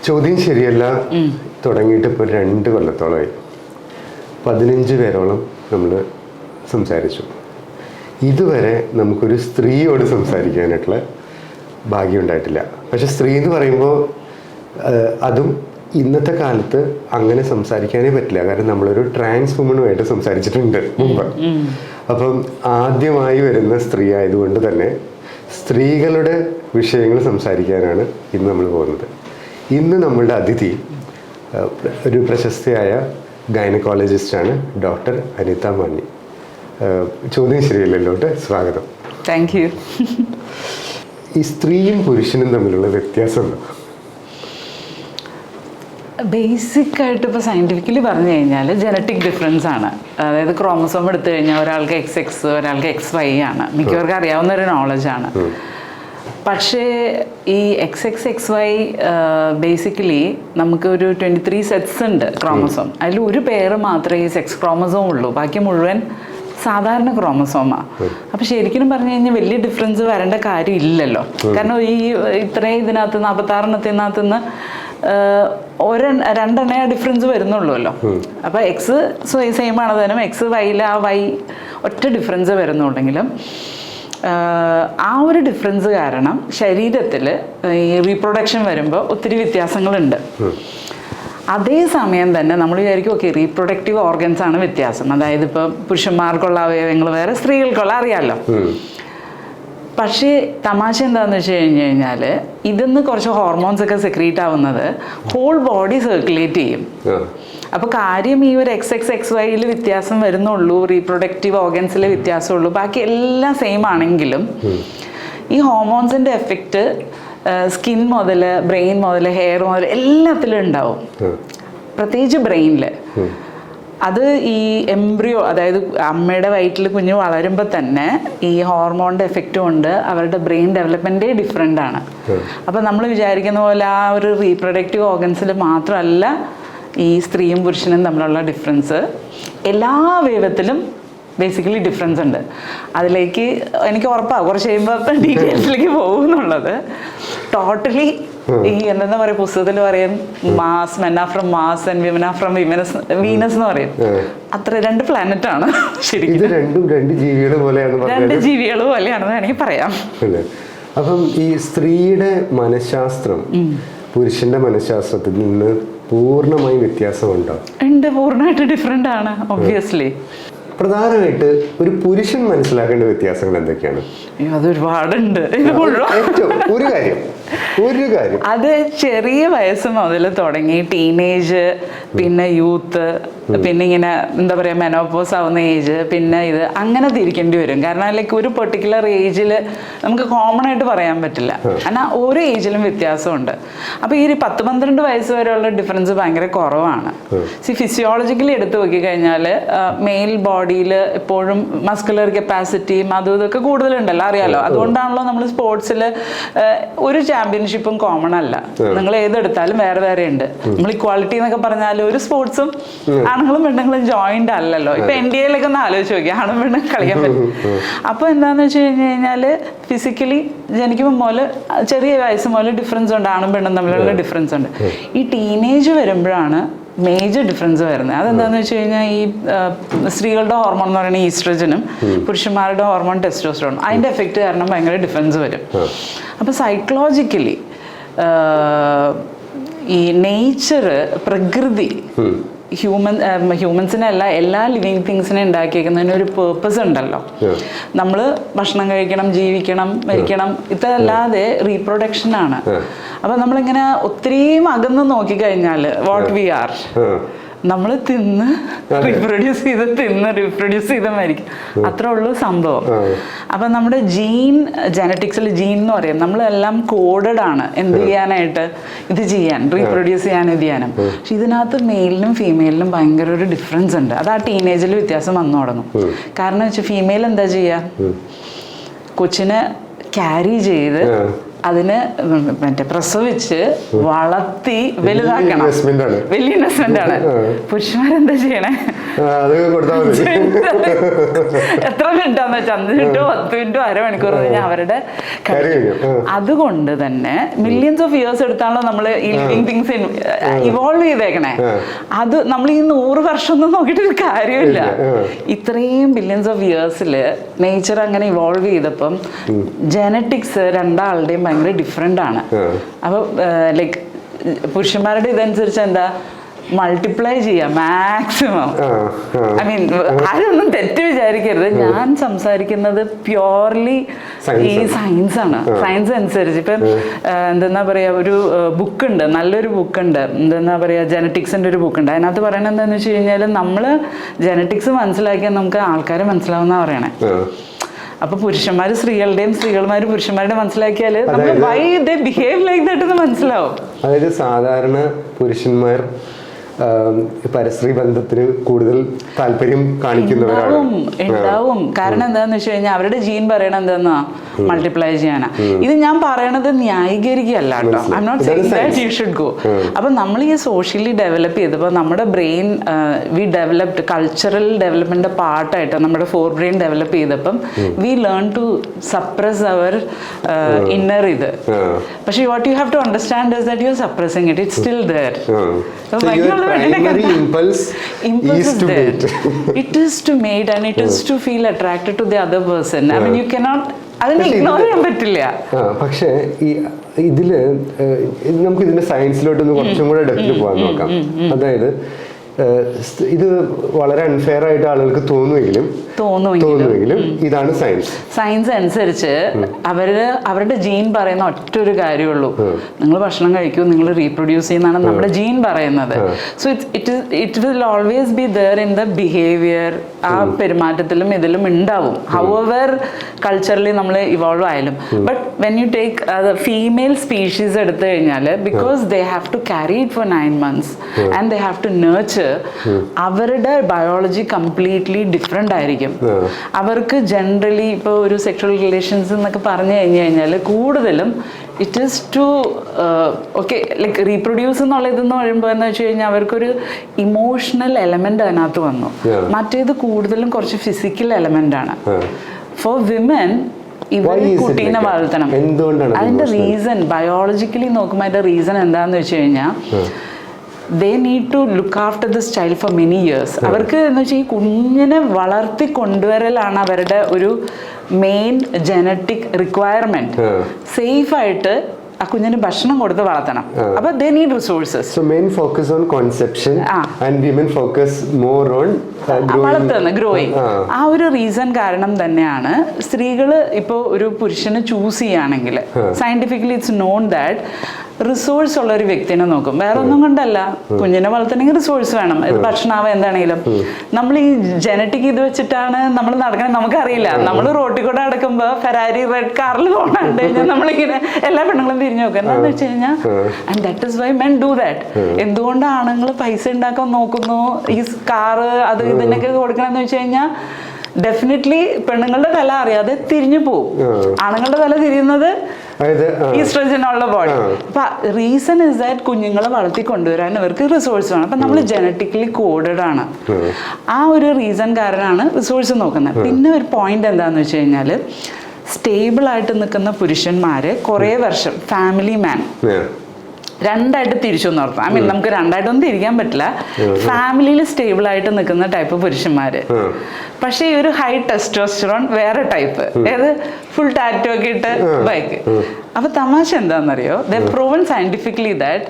ചോദ്യം ശരിയല്ല തുടങ്ങിയിട്ട് ഇപ്പോൾ 2 കൊല്ലത്തോളമായി. 15 പേരോളം നമ്മൾ സംസാരിച്ചു. ഇതുവരെ നമുക്കൊരു സ്ത്രീയോട് സംസാരിക്കാനായിട്ടുള്ള ഭാഗ്യം ഉണ്ടായിട്ടില്ല. പക്ഷെ സ്ത്രീ എന്ന് പറയുമ്പോൾ അതും ഇന്നത്തെ കാലത്ത് അങ്ങനെ സംസാരിക്കാനേ പറ്റില്ല. കാരണം നമ്മളൊരു ട്രാൻസ് വുമണുമായിട്ട് സംസാരിച്ചിട്ടുണ്ട് മുമ്പ്. അപ്പം ആദ്യമായി വരുന്ന സ്ത്രീ ആയതുകൊണ്ട് തന്നെ സ്ത്രീകളുടെ വിഷയങ്ങൾ സംസാരിക്കാനാണ് ഇന്ന് നമ്മൾ പോകുന്നത്. ഇന്ന് നമ്മളുടെ അതിഥി ഒരു പ്രശസ്തയായ ഗൈനക്കോളജിസ്റ്റാണ് ഡോക്ടർ അനിത മാണി. ചോദ്യം ശരിയല്ലോട്ട് സ്വാഗതം. Thank you. ഈ സ്ത്രീയും പുരുഷനും തമ്മിലുള്ള വ്യത്യാസം എന്താ? ബേസിക്കായിട്ട് ഇപ്പോൾ സയൻറ്റിഫിക്കലി പറഞ്ഞു കഴിഞ്ഞാൽ ജനറ്റിക് ഡിഫറൻസ് ആണ്. അതായത് ക്രോമസോം എടുത്തു കഴിഞ്ഞാൽ ഒരാൾക്ക് XX, ഒരാൾക്ക് XY ആണ്. മിക്കവർക്ക് അറിയാവുന്ന ഒരു നോളജാണ്. പക്ഷേ ഈ XXXY ബേസിക്കലി നമുക്ക് ഒരു 23 സെറ്റ്സ് ഉണ്ട് ക്രോമസോം. അതിൽ ഒരു പേര് മാത്രമേ ഈ സെക്സ് ക്രോമസോം ഉള്ളൂ. ബാക്കി മുഴുവൻ സാധാരണ ക്രോമസോമാണ്. അപ്പം ശരിക്കും പറഞ്ഞു കഴിഞ്ഞാൽ വലിയ ഡിഫറൻസ് വരേണ്ട കാര്യം ഇല്ലല്ലോ. കാരണം ഈ ഇത്രയും ഇതിനകത്ത് 46 നിന്ന് 2 ഡിഫറൻസ് വരുന്നുള്ളൂല്ലോ. അപ്പോൾ X സെയിം ആണ് തന്നെ XYയിൽ ആ Y ഒറ്റ ഡിഫറൻസ് വരുന്നുണ്ടെങ്കിലും ആ ഒരു ഡിഫറൻസ് കാരണം ശരീരത്തിൽ ഈ റീപ്രൊഡക്ഷൻ വരുമ്പോൾ ഒത്തിരി വ്യത്യാസങ്ങളുണ്ട്. അതേസമയം തന്നെ നമ്മൾ വിചാരിക്കും ഓക്കെ റീപ്രൊഡക്റ്റീവ് ഓർഗൻസ് ആണ് വ്യത്യാസം. അതായത് ഇപ്പോൾ പുരുഷന്മാർക്കുള്ള അവയവങ്ങൾ വേറെ, സ്ത്രീകൾക്കുള്ള അറിയാമല്ലോ. പക്ഷേ തമാശ എന്താണെന്ന് വെച്ച് കഴിഞ്ഞാൽ ഇതിന്ന് കുറച്ച് ഹോർമോൺസ് ഒക്കെ സെക്രീറ്റ് ആവുന്നത് ഹോൾ ബോഡി സർക്കുലേറ്റ് ചെയ്യും. അപ്പോൾ കാര്യം ഈ ഒരു XXXYയിൽ വ്യത്യാസം വരുന്നുള്ളൂ, റീപ്രൊഡക്റ്റീവ് ഓർഗൻസിൽ വ്യത്യാസമുള്ളൂ, ബാക്കി എല്ലാം സെയിം ആണെങ്കിലും ഈ ഹോർമോൺസിൻ്റെ എഫക്റ്റ് സ്കിൻ മുതൽ ബ്രെയിൻ മുതൽ ഹെയർ മുതൽ എല്ലാത്തിലും ഉണ്ടാവും. പ്രത്യേകിച്ച് ബ്രെയിനിൽ. അത് ഈ എംബ്രിയോ, അതായത് അമ്മയുടെ വയറ്റിൽ കുഞ്ഞ് വളരുമ്പോൾ തന്നെ ഈ ഹോർമോണിൻ്റെ എഫക്റ്റ് കൊണ്ട് അവരുടെ ബ്രെയിൻ ഡെവലപ്മെൻറ്റേ ഡിഫറെൻ്റ് ആണ്. അപ്പോൾ നമ്മൾ വിചാരിക്കുന്ന പോലെ ആ ഒരു റീപ്രൊഡക്റ്റീവ് ഓർഗൻസിൽ മാത്രമല്ല ഈ സ്ത്രീയും പുരുഷനും തമ്മിലുള്ള ഡിഫറൻസ്. എല്ലാ അവയവത്തിലും ബേസിക്കലി ഡിഫറൻസ് ഉണ്ട്. അതിലേക്ക് എനിക്ക് ഉറപ്പാണ് കുറച്ച് കഴിയുമ്പോൾ ഡീറ്റെയിൽസിലേക്ക് പോകുന്നുള്ളത്. ടോട്ടലി ഈ എന്താ പറയുക, പുസ്തകത്തിൽ പറയും Mars, men are from Mars and women are from Venus എന്ന് പറയും. അത്ര 2 പ്ലാനറ്റ് ആണ് ശരിക്കും. 2 ജീവികൾ പോലെയാണെന്ന് വേണമെങ്കിൽ പറയാം. അപ്പം ഈ സ്ത്രീയുടെ മനഃശാസ്ത്രം പുരുഷന്റെ മനഃശാസ്ത്രത്തിൽ നിന്ന് പൂർണ്ണമായും വ്യത്യാസമുണ്ടോ? ഉണ്ട്, പൂർണ്ണമായിട്ട് ഡിഫറെൻ്റ് ആണ് ഒബ്വിയസ്ലി. പ്രധാനമായിട്ട് ഒരു പുരുഷൻ മനസ്സിലാക്കേണ്ട വ്യത്യാസങ്ങൾ എന്തൊക്കെയാണ്? അതൊരുപാടുണ്ട്. ഒരു കാര്യം അത് ചെറിയ വയസ്സ് മുതൽ തുടങ്ങി ടീനേജ്, പിന്നെ യൂത്ത്, പിന്നെ ഇങ്ങനെ എന്താ പറയുക മെനോപോസ് ആവുന്ന ഏജ്, പിന്നെ ഇത് അങ്ങനെ തിരിക്കേണ്ടി വരും. കാരണം ലൈക്ക് ഒരു പെർട്ടിക്കുലർ ഏജിൽ നമുക്ക് കോമൺ ആയിട്ട് പറയാൻ പറ്റില്ല. കാരണം ഓരോ ഏജിലും വ്യത്യാസമുണ്ട്. അപ്പോൾ ഈ 10-12 വയസ്സ് വരെയുള്ള ഡിഫറൻസ് ഭയങ്കര കുറവാണ്. ഫിസിയോളജിക്കലി എടുത്ത് നോക്കിക്കഴിഞ്ഞാൽ മെയിൽ ബോഡിയിൽ എപ്പോഴും മസ്കുലർ കപ്പാസിറ്റിയും അതും ഇതൊക്കെ കൂടുതലുണ്ടല്ലോ, അറിയാലോ. അതുകൊണ്ടാണല്ലോ നമ്മൾ സ്പോർട്സിൽ ഒരു ചാമ്പ്യൻഷിപ്പും കോമൺ അല്ല. നിങ്ങൾ ഏതെടുത്താലും വേറെ വേറെ ഉണ്ട്. നമ്മൾ ഇക്വാളിറ്റി എന്നൊക്കെ പറഞ്ഞാൽ ഒരു സ്പോർട്സും ആണുങ്ങളും പെണ്ണുങ്ങളും ജോയിന്റ് അല്ലല്ലോ. ഇപ്പൊ NDAയിലൊക്കെ ഒന്ന് ആലോചിച്ച് നോക്കി, ആണും പെണ്ണും കളിക്കാൻ പറ്റും. അപ്പൊ എന്താന്ന് വെച്ച് കഴിഞ്ഞാൽ ഫിസിക്കലി ജനിക്കുമ്പോൾ മുതൽ ചെറിയ വയസ്സ് മുതൽ ഡിഫറൻസ് ഉണ്ട്, ആണും പെണ്ണും തമ്മിലുള്ള ഡിഫറൻസ് ഉണ്ട്. ഈ ടീനേജ് വരുമ്പോഴാണ് മേജർ ഡിഫറൻസ് വരുന്നത്. അതെന്താണെന്ന് വെച്ച് കഴിഞ്ഞാൽ ഈ സ്ത്രീകളുടെ ഹോർമോൺ എന്ന് പറയുന്നത് ഈസ്ട്രജനും പുരുഷന്മാരുടെ ഹോർമോൺ ടെസ്റ്റോസ്റ്ററോൺ, അതിൻ്റെ എഫക്റ്റ് കാരണം ഭയങ്കര ഡിഫറൻസ് വരും. അപ്പോൾ സൈക്കോളജിക്കലി ഈ നേച്ചർ, പ്രകൃതി ഹ്യൂമൻസിനല്ല എല്ലാ ലിവിങ് തിങ്സിനെ ഉണ്ടാക്കിയേക്കുന്നതിന് ഒരു പേർപ്പസ് ഉണ്ടല്ലോ. നമ്മൾ ഭക്ഷണം കഴിക്കണം, ജീവിക്കണം, മരിക്കണം, ഇതല്ലാതെ റീപ്രൊഡക്ഷൻ ആണ്. അപ്പൊ നമ്മളിങ്ങനെ ഒത്തിരിയും അകന്ന് നോക്കിക്കഴിഞ്ഞാൽ വാട്ട് വി ആർ, നമ്മൾ തിന്ന് റീപ്രൊഡ്യൂസ് ചെയ്ത് മരിക്കും, അത്രേ ഉള്ളൂ സംഭവം. അപ്പൊ നമ്മുടെ ജനറ്റിക്സിൽ ജീൻ എന്ന് പറയും, നമ്മളെല്ലാം കോഡഡ് ആണ് എന്ത് ചെയ്യാനായിട്ട്, ഇത് ചെയ്യാൻ, റീപ്രൊഡ്യൂസ് ചെയ്യാൻ, ഇത് ചെയ്യാനും. പക്ഷെ ഇതിനകത്ത് മെയിലിനും ഫീമെയിലിനും ഭയങ്കര ഒരു ഡിഫറൻസ് ഉണ്ട്. അത് ആ ടീനേജിൽ വ്യത്യാസം വന്നു തുടങ്ങും. കാരണം വെച്ചാൽ ഫീമെയിൽ എന്താ ചെയ്യുക, കൊച്ചിനെ ക്യാരി ചെയ്ത് അതിന് മറ്റേ പ്രസവിച്ച് വളർത്തി വലുതാക്കണം. വലിയ ഇൻവെസ്റ്റ്മെന്റ് ആണ്. പുരുഷന്മാരെന്താ ചെയ്യണേ? എത്ര മിനിറ്റാന്ന് വെച്ചാൽ 5 മിനിറ്റോ 10 മിനിറ്റോ അരമണിക്കൂർ കഴിഞ്ഞാൽ അവരുടെ അതുകൊണ്ട് തന്നെ മില്യൺസ് ഓഫ് ഇയേഴ്സ് എടുത്താണല്ലോ നമ്മൾ ഈ ലിവിങ് തിങ്സ് ഇവോൾവ് ചെയ്തേക്കണേ. അത് നമ്മൾ ഈ 100 വർഷം ഒന്നും നോക്കിയിട്ടൊരു കാര്യമില്ല. ഇത്രയും ബില്യൺസ് ഓഫ് ഇയേഴ്സിൽ നേച്ചർ അങ്ങനെ ഇവോൾവ് ചെയ്തപ്പം ജനറ്റിക്സ് രണ്ടാളുടെയും ഭയങ്കര ഡിഫറെൻ്റ് ആണ്. അപ്പോൾ ലൈക്ക് പുരുഷന്മാരുടെ ഇതനുസരിച്ച് എന്താ മൾട്ടിപ്ലൈ ചെയ്യാം മാക്സിമം. ഐ മീൻ ആരൊന്നും തെറ്റ് വിചാരിക്കരുത്, ഞാൻ സംസാരിക്കുന്നത് പ്യോർലി ഈ സയൻസ് ആണ്. സയൻസ് അനുസരിച്ച് ഇപ്പം എന്താ പറയുക, ഒരു ബുക്കുണ്ട്, നല്ലൊരു ബുക്കുണ്ട്, എന്താ പറയുക, ജനറ്റിക്സിൻ്റെ ഒരു ബുക്കുണ്ട്. അതിനകത്ത് പറയണത് എന്താണെന്ന് വെച്ച് കഴിഞ്ഞാൽ നമ്മൾ ജനറ്റിക്സ് മനസ്സിലാക്കിയാൽ നമുക്ക് ആൾക്കാരെ മനസ്സിലാവുന്ന പറയണേ. അപ്പൊ പുരുഷന്മാര് സ്ത്രീകളുടെയും സ്ത്രീകൾമാര് പുരുഷന്മാരുടെ മനസ്സിലാക്കിയാൽ നമ്മൾ why they behave like that എന്ന് മനസ്സിലാവും. അതായത് സാധാരണ പുരുഷന്മാർ പരസ്ത്രീ ബന്ധത്തിന് കൂടുതൽ താല്പര്യം ഉണ്ടാവും. കാരണം എന്താന്ന് വെച്ച് കഴിഞ്ഞാൽ അവരുടെ ജീൻ പറയണത് എന്താന്നാ മൾട്ടിപ്ലൈ ചെയ്യാനാ. ഇത് ഞാൻ പറയണത് ന്യായീകരിക്കുകയല്ല കേട്ടോ. I M not saying that you should go. അപ്പൊ നമ്മൾ ഈ സോഷ്യലി ഡെവലപ്പ് ചെയ്തപ്പോൾ നമ്മുടെ brain we developed cultural development പാർട്ടായിട്ട് നമ്മുടെ ഫോർ ബ്രെയിൻ ഡെവലപ്പ് ചെയ്തപ്പം we learn to suppress our inner ഇത്. പക്ഷെ what you have to understand is that you are suppressing it. It's still there. Primary impulse is to mate. It is to mate and it is to feel attracted to the other person. I mean, you cannot അതിനെ ignore ചെയ്യാൻ പറ്റില്ല. പക്ഷേ ഈ ഇതില് നമുക്ക് ഇതിന്റെ സയൻസിലോട്ടൊന്ന് കുറച്ചും കൂടെ ഡെപ്തിൽ പോകാൻ നോക്കാം. അതായത് ഇത് വളരെ അൺഫെയർ ആയിട്ട് ആളുകൾക്ക് തോന്നുമെങ്കിലും ഇതാണ് സയൻസ്. സയൻസ് അനുസരിച്ച് അവരുടെ ജീൻ പറയുന്ന ഒറ്റൊരു കാര്യമുള്ളൂ, നിങ്ങൾ ഭക്ഷണം കഴിക്കൂ, നിങ്ങൾ റീപ്രൊഡ്യൂസ് ചെയ്യുന്നതാണ് നമ്മുടെ ജീൻ പറയുന്നത്. So it will always be there in the behaviour. ആ പെരുമാറ്റത്തിലും ഇതിലും ഉണ്ടാവും, ഹൗഎവർ കൾച്ചറലി നമ്മൾ ഇവോൾവ് ആയാലും. But when you take female species എടുത്തു കഴിഞ്ഞാൽ because they have to carry it for 9 months and they have to nurture, അവരുടെ biology completely different ആയിരിക്കും. അവർക്ക് ജനറലി ഇപ്പോൾ ഒരു സെക്ഷൽ റിലേഷൻസ് എന്നൊക്കെ പറഞ്ഞു കഴിഞ്ഞാൽ കൂടുതലും it is to okay like reproduce എന്നുള്ള ഇതെന്ന് പറയുമ്പോൾ എന്ന് വെച്ച് കഴിഞ്ഞാൽ അവർക്കൊരു ഇമോഷണൽ എലമെൻ്റ് അതിനകത്ത് വന്നു. മറ്റേത് കൂടുതലും കുറച്ച് ഫിസിക്കൽ എലമെൻ്റ് ആണ്. ഫോർ വിമൻ ഇവർ കുട്ടീനെ വളർത്തണം. അതിൻ്റെ റീസൺ ബയോളജിക്കലി നോക്കുമ്പോൾ അതിൻ്റെ റീസൺ എന്താണെന്ന് വെച്ച് കഴിഞ്ഞാൽ they need to look after this child for many years. അവർക്ക് എന്ന് വെച്ചാൽ ഈ കുഞ്ഞിനെ വളർത്തി കൊണ്ടുവരലാണ് അവരുടെ ഒരു മെയിൻ ജനറ്റിക് റിക്വയർമെന്റ്. സേഫ് ആയിട്ട് ആ കുഞ്ഞിന് ഭക്ഷണം കൊടുത്ത് വളർത്തണം. അപ്പൊ they need resources. So men focus on conception and women focus more on growing. ആ ഒരു റീസൺ കാരണം തന്നെയാണ് സ്ത്രീകൾ ഇപ്പോൾ ഒരു പുരുഷനെ ചൂസ് ചെയ്യുകയാണെങ്കിൽ scientifically it's non that resource ഉള്ള ഒരു വ്യക്തിനെ നോക്കും. വേറെ ഒന്നും കൊണ്ടല്ല, കുഞ്ഞിനെ വളർത്തണമെങ്കിൽ റിസോഴ്സ് വേണം. ഇത് ഭക്ഷണമാവും എന്താണെങ്കിലും. നമ്മൾ ഈ ജനറ്റിക് ഇത് വെച്ചിട്ടാണ് നമ്മൾ നടക്കണത്, നമുക്കറിയില്ല. നമ്മൾ റോട്ടിൽ കൂടെ നടക്കുമ്പോൾ ഫെരാരി റെഡ് കാറിൽ പോകണുണ്ട് കഴിഞ്ഞാൽ നമ്മളിങ്ങനെ എല്ലാ പെണ്ണുങ്ങളും തിരിഞ്ഞു നോക്കുക. എന്താണെന്ന് വെച്ച് കഴിഞ്ഞാൽ and that is why men do that. എന്തുകൊണ്ട് ആണുങ്ങൾ പൈസ ഉണ്ടാക്കാൻ നോക്കുന്നു, ഈ കാറ് അത് ഇതിനൊക്കെ കൊടുക്കണമെന്ന് വെച്ച് കഴിഞ്ഞാൽ ഡെഫിനറ്റ്ലി പെണ്ണുങ്ങളുടെ തല അറിയാതെ തിരിഞ്ഞു പോകും. ആണുങ്ങളുടെ തല തിരിയുന്നത് ഈസ്ട്രജൻ ഉള്ള ബോഡി. അപ്പൊ റീസൺ ഇസ് ദാറ്റ് കുഞ്ഞുങ്ങളെ വളർത്തി കൊണ്ടുവരാൻ അവർക്ക് റിസോഴ്സ് വേണം. അപ്പൊ നമ്മൾ ജനറ്റിക്കലി കോഡഡ് ആണ്. ആ ഒരു റീസൺ കാരണമാണ് റിസോഴ്സ് നോക്കുന്നത്. പിന്നെ ഒരു പോയിന്റ് എന്താന്ന് വെച്ച് കഴിഞ്ഞാൽ സ്റ്റേബിൾ ആയിട്ട് നിൽക്കുന്ന പുരുഷന്മാര് കുറെ വർഷം ഫാമിലി മാൻ രണ്ടായിട്ട് തിരിച്ചു നിർത്താം. ഐ മീൻ നമുക്ക് രണ്ടായിട്ടൊന്നും തിരിക്കാൻ പറ്റില്ല. ഫാമിലിയിൽ സ്റ്റേബിൾ ആയിട്ട് നിൽക്കുന്ന ടൈപ്പ് പുരുഷന്മാര്. പക്ഷേ ഈ ഒരു ഹൈ ടെസ്റ്റോസ്റ്ററോൺ വേറെ ടൈപ്പ്, ഏത് ഫുൾ ടാറ്റോ ഒക്കെ ഇട്ട് ബൈക്ക്. അപ്പൊ തമാശ എന്താണെന്നറിയോ, ദേ പ്രൂവൻ സയന്റിഫിക്കലി ദാറ്റ്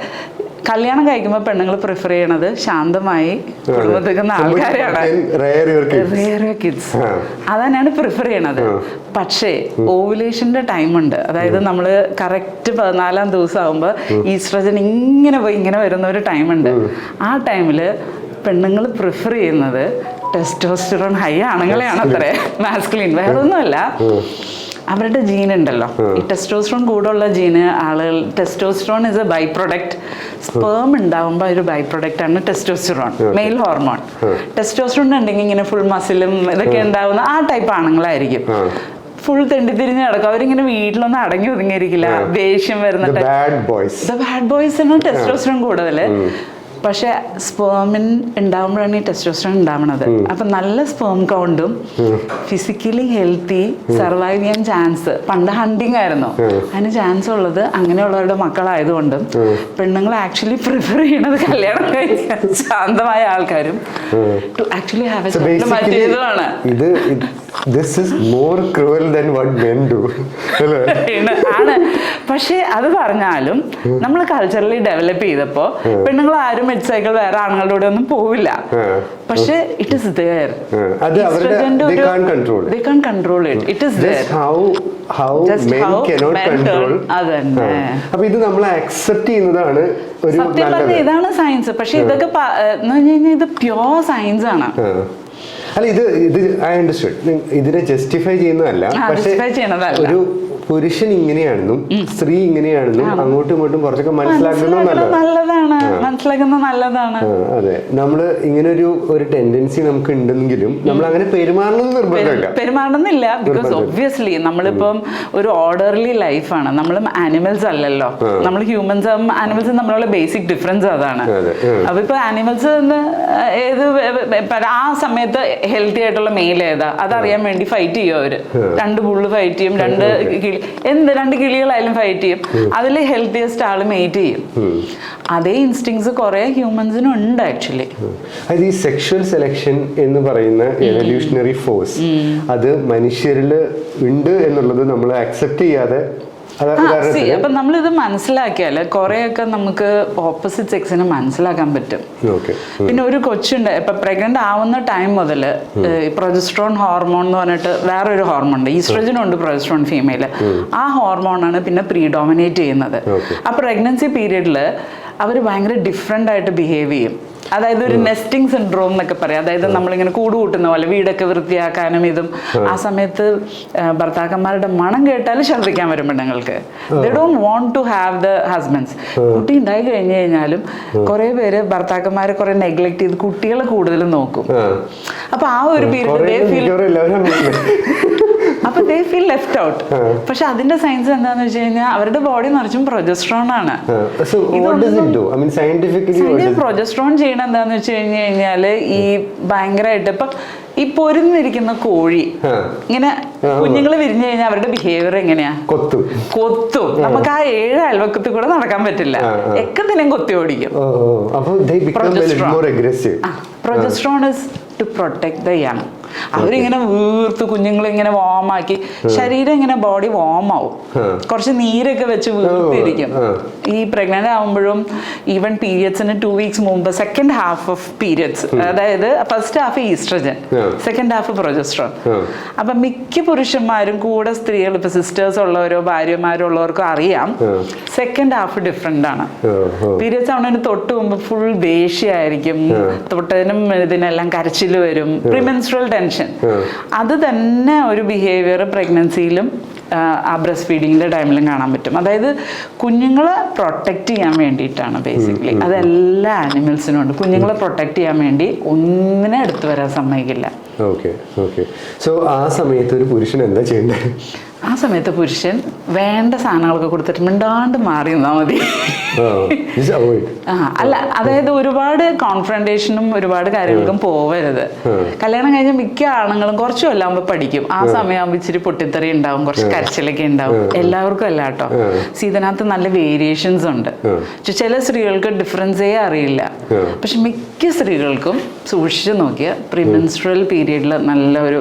കല്യാണം കഴിക്കുമ്പോൾ പെണ്ണുങ്ങൾ പ്രിഫർ ചെയ്യണത് ശാന്തമായി കുടുംബത്തിക്കുന്ന ആൾക്കാരെയാണ്, കിഡ്സ്. അതന്നെയാണ് പ്രിഫർ ചെയ്യണത്. പക്ഷേ ഓവുലേഷന്റെ ടൈമുണ്ട്. അതായത് നമ്മൾ കറക്റ്റ് 14-ാം ദിവസം ആകുമ്പോൾ ഈസ്ട്രജൻ ഇങ്ങനെ പോയി ഇങ്ങനെ വരുന്ന ഒരു ടൈമുണ്ട്. ആ ടൈമിൽ പെണ്ണുങ്ങൾ പ്രിഫർ ചെയ്യുന്നത് ടെസ്റ്റോസ്റ്ററോൺ ഹൈ ആണുങ്ങളെയാണ് അത്രേ, മാസ്കുലിൻ. വേറെ ഒന്നുമല്ല, അവരുടെ ജീൻ ഉണ്ടല്ലോ, ഈ ടെസ്റ്റോസ്റ്ററോൺ കൂടുള്ള ജീന് ആളുകൾ. Testosterone is a by product. Sperm ഉണ്ടാവുമ്പോൾ ഒരു ബൈ പ്രൊഡക്റ്റ് ആണ് ടെസ്റ്റോസ്റ്ററോൺ, മെയിൽ ഹോർമോൺ. ടെസ്റ്റോസ്റ്ററോൺ ഉണ്ടെങ്കിൽ ഇങ്ങനെ ഫുൾ മസിലും ഇതൊക്കെ ഉണ്ടാവുന്ന ആ ടൈപ്പ് ആണുങ്ങളായിരിക്കും. ഫുൾ തെണ്ടിത്തിരിഞ്ഞ് നടക്കും. അവരിങ്ങനെ വീട്ടിലൊന്നും അടങ്ങി ഒതുങ്ങിയിരിക്കില്ല. ദേഷ്യം വരുന്ന ബാഡ് ബോയ്സ് ടെസ്റ്റോസ്റ്ററോൺ കൂടുതല്. പക്ഷെ സ്പേമിൻ ഉണ്ടാവുമ്പോഴാണ് ഈ ടെസ്റ്റോസ്റ്ററോൺ ഉണ്ടാവണത്. അപ്പൊ നല്ല സ്പേം കൗണ്ടും ഫിസിക്കലി ഹെൽത്തി സർവൈവ് ചെയ്യാൻ ചാൻസ്, പണ്ട് ഹണ്ടിങ് ആയിരുന്നു, അതിന് ചാൻസ് ഉള്ളത് അങ്ങനെയുള്ളവരുടെ മക്കളായതുകൊണ്ടും പെണ്ണുങ്ങൾ ആക്ച്വലി പ്രിഫർ ചെയ്യണത് കല്യാണം കഴിക്കാൻ ശാന്തമായ ആൾക്കാരും ടു ആക്ച്വലി ഹാവ് എ മറ്റേതുമാണ്. This is more cruel than what men do. ആണ്. പക്ഷെ അത് പറഞ്ഞാലും നമ്മൾ കൾച്ചറലി ഡെവലപ്പ് ചെയ്തപ്പോ പെണ്ണുങ്ങൾ ആരും മിഡ് സൈക്കിൾ വേറെ ആണുങ്ങളുടെ കൂടെ ഒന്നും പോവില്ല. പക്ഷെ it is there. They can't control it. It is there. How men cannot control. അതന്നെ. അപ്പൊ ഇത് നമ്മൾ അക്സെപ്റ്റ് ചെയ്യുന്നതാണ് ഒരു സത്യം പറഞ്ഞ ഇതാണ് സയൻസ്. പക്ഷെ ഇതൊക്കെ എന്ന് പറഞ്ഞു കഴിഞ്ഞാൽ ഇത് പ്യോർ സയൻസ് ആണ്. അല്ല, ഇത് ഐ അണ്ടർസ്റ്റുഡ്. ഇതിനെ ജസ്റ്റിഫൈ ചെയ്യുന്നതല്ല. പക്ഷെ ഒരു പുരുഷൻ ഇങ്ങനെയാണെന്നും സ്ത്രീ ഇങ്ങനെയാണെന്നും അങ്ങോട്ടും ഇങ്ങോട്ടും കുറച്ചൊക്കെ മനസ്സിലാക്കുന്നത് നല്ലതാണ്. അതെ, നമ്മള് ഇങ്ങനെ ഒരു ടെൻഡൻസി നമുക്ക് ഉണ്ടെങ്കിലും നമ്മൾ അങ്ങനെ പെരുമാറണമെന്നില്ല. ബിക്കോസ് ഒബ്വിയസ്ലി നമ്മളിപ്പം ഒരു ഓർഡർലി ലൈഫാണ്. നമ്മൾ ആനിമൽസ് അല്ലല്ലോ. നമ്മൾ ഹ്യൂമൻസ് ആനിമൽസും തമ്മിലുള്ള ബേസിക് ഡിഫറൻസ് അതാണ്. അപ്പൊ ഇപ്പൊ ആനിമൽസ് ഏത് ആ സമയത്ത് ഹെൽത്തി ആയിട്ടുള്ള മെയിൽ ഏതാ അതറിയാൻ വേണ്ടി ഫൈറ്റ് ചെയ്യും അവര്. 2 ബുള്ള് ഫൈറ്റ് ചെയ്യും, 2 കിളികളായാലും ഫൈറ്റ് ചെയ്യും. അതിൽ ഹെൽത്തിയസ്റ്റ് ആള് മേറ്റ് ചെയ്യും. അതേ ഇൻസ്റ്റിങ്സ് കുറെ ഹ്യൂമൻസിനും ഉണ്ട് ആക്ച്വലി. അത് ഈ സെക്ഷൽ സെലക്ഷൻ എന്ന് പറയുന്ന എവല്യൂഷണറി ഫോഴ്സ് അത് മനുഷ്യരിൽ ഉണ്ട് എന്നുള്ളത് നമ്മൾ അക്സെപ്റ്റ് ചെയ്യാതെ അപ്പൊ നമ്മളിത് മനസ്സിലാക്കിയാല് കുറെയൊക്കെ നമുക്ക് ഓപ്പോസിറ്റ് സെക്സിനെ മനസ്സിലാക്കാൻ പറ്റും. പിന്നെ ഒരു കൊച്ചുണ്ട്, ഇപ്പൊ പ്രഗ്നന്റ് ആവുന്ന ടൈം മുതല് പ്രൊജസ്ട്രോൺ ഹോർമോൺ എന്ന് പറഞ്ഞിട്ട് വേറൊരു ഹോർമോൺ ഉണ്ട്, ഈസ്ട്രജൻ ഉണ്ട് പ്രൊജസ്ട്രോൺ ഫീമെയില്. ആ ഹോർമോണാണ് പിന്നെ പ്രീഡോമിനേറ്റ് ചെയ്യുന്നത്. ആ പ്രഗ്നൻസി പീരീഡില് അവർ ഭയങ്കര ഡിഫറെന്റ് ആയിട്ട് ബിഹേവ് ചെയ്യും. അതായത് ഒരു നെസ്റ്റിംഗ് സിൻഡ്രോം എന്നൊക്കെ പറയാം. അതായത് നമ്മളിങ്ങനെ കൂട് കൂട്ടുന്ന പോലെ വീടൊക്കെ വൃത്തിയാക്കാനും ഇതും. ആ സമയത്ത് ഭർത്താക്കന്മാരുടെ മണം കേട്ടാൽ ഛർദ്ദിക്കാൻ വരും പെണ്ണുങ്ങൾക്ക്. They don't want to have the husbands. കുട്ടി ഉണ്ടായി കഴിഞ്ഞു കഴിഞ്ഞാലും കുറെ പേര് ഭർത്താക്കന്മാരെ കുറെ നെഗ്ലക്ട് ചെയ്ത് കുട്ടികളെ കൂടുതലും നോക്കും. അപ്പൊ ആ ഒരു അപ്പൊ ദേ ഫീൽ ലെഫ്റ്റ് ഔട്ട്. പക്ഷെ അതിന്റെ സയൻസ് എന്താന്ന് വെച്ച് കഴിഞ്ഞാൽ അവരുടെ ബോഡി നിറച്ചും പ്രൊജസ്ട്രോൺ ആണ്. പ്രൊജസ്ട്രോൺ ചെയ്യണ എന്താന്ന് വെച്ച് കഴിഞ്ഞു കഴിഞ്ഞാല് ഈ ഭയങ്കരമായിട്ട് ഇപ്പൊ ഈ പൊരുന്നിരിക്കുന്ന കോഴി ഇങ്ങനെ കുഞ്ഞുങ്ങൾ വിരിഞ്ഞു കഴിഞ്ഞാൽ അവരുടെ ബിഹേവിയർ എങ്ങനെയാ? കൊത്തും. നമുക്ക് ആ 7 അയൽവക്കത്തിൽ കൂടെ നടക്കാൻ പറ്റില്ല, എക്കത്തിനും കൊത്തി ഓടിക്കും. Progesterone is to protect the young. അവരിങ്ങനെ വീർത്ത് കുഞ്ഞുങ്ങളിങ്ങനെ വാമാക്കി ശരീരം ഇങ്ങനെ ബോഡി വാമാവും, കുറച്ച് നീരൊക്കെ വെച്ച് വീർത്തിരിക്കും. ഈ പ്രഗ്നന്റ് ആവുമ്പോഴും ഈവൻ പീരിയഡ്സിന് 2 വീക്സ് മുമ്പ് സെക്കൻഡ് ഹാഫ് ഓഫ് പീരിയഡ്സ്, അതായത് first half oestrogen, second half progesterone. അപ്പൊ മിക്ക പുരുഷന്മാരും കൂടെ സ്ത്രീകൾ ഇപ്പൊ സിസ്റ്റേഴ്സ് ഉള്ളവരോ ഭാര്യമാരോ ഉള്ളവർക്കോ അറിയാം സെക്കൻഡ് ഹാഫ് ഡിഫറെന്റ് ആണ്. പീരിയഡ്സ് ആവുന്നതിന് തൊട്ട് മുമ്പ് ഫുൾ ദേഷ്യമായിരിക്കും, തൊട്ടതിനും ഇതിനെല്ലാം കരച്ചില് വരും, പ്രിമെൻസ്ട്രൽ ടെൻഷൻ. അത് തന്നെ ഒരു ബിഹേവിയർ പ്രഗ്നൻസിയിലും ആ ബ്രസ്റ്റ് ഫീഡിങ്ങിന്റെ ടൈമിലും കാണാൻ പറ്റും. അതായത് കുഞ്ഞുങ്ങളെ പ്രൊട്ടക്ട് ചെയ്യാൻ വേണ്ടിയിട്ടാണ് ബേസിക്കലി. അതെല്ലാ ആനിമൽസിനും ഉണ്ട്. കുഞ്ഞുങ്ങളെ പ്രൊട്ടക്ട് ചെയ്യാൻ വേണ്ടി ഒന്നിനെ എടുത്തു വരാൻ സമ്മതിക്കില്ല. സോ ആ സമയത്ത് ഒരു പുരുഷൻ എന്താ ചെയ്യേണ്ടത്? ആ സമയത്ത് പുരുഷൻ വേണ്ട സാധനങ്ങളൊക്കെ കൊടുത്തിട്ട് മിണ്ടാണ്ട് മാറി നിന്നാ മതി. അല്ല, അതായത് ഒരുപാട് കോൺഫ്രണ്ടേഷനും ഒരുപാട് കാര്യങ്ങൾക്കും പോവരുത്. കല്യാണം കഴിഞ്ഞ മിക്ക ആണുങ്ങളും കുറച്ചു കൊല്ലാകുമ്പോ പഠിക്കും. ആ സമയമാകുമ്പോ ഇച്ചിരി പൊട്ടിത്തെറി ഉണ്ടാവും, കുറച്ച് കരച്ചിലൊക്കെ ഉണ്ടാവും. എല്ലാവർക്കും അല്ല കേട്ടോ. ഇതിനകത്ത് നല്ല വേരിയേഷൻസ് ഉണ്ട്. ചില സ്ത്രീകൾക്ക് ഡിഫറൻസേ അറിയില്ല. പക്ഷെ മിക്ക സ്ത്രീകൾക്കും സൂക്ഷിച്ചു നോക്കിയ പ്രീമെൻസ്ട്രൽ പീരീഡിൽ നല്ല ഒരു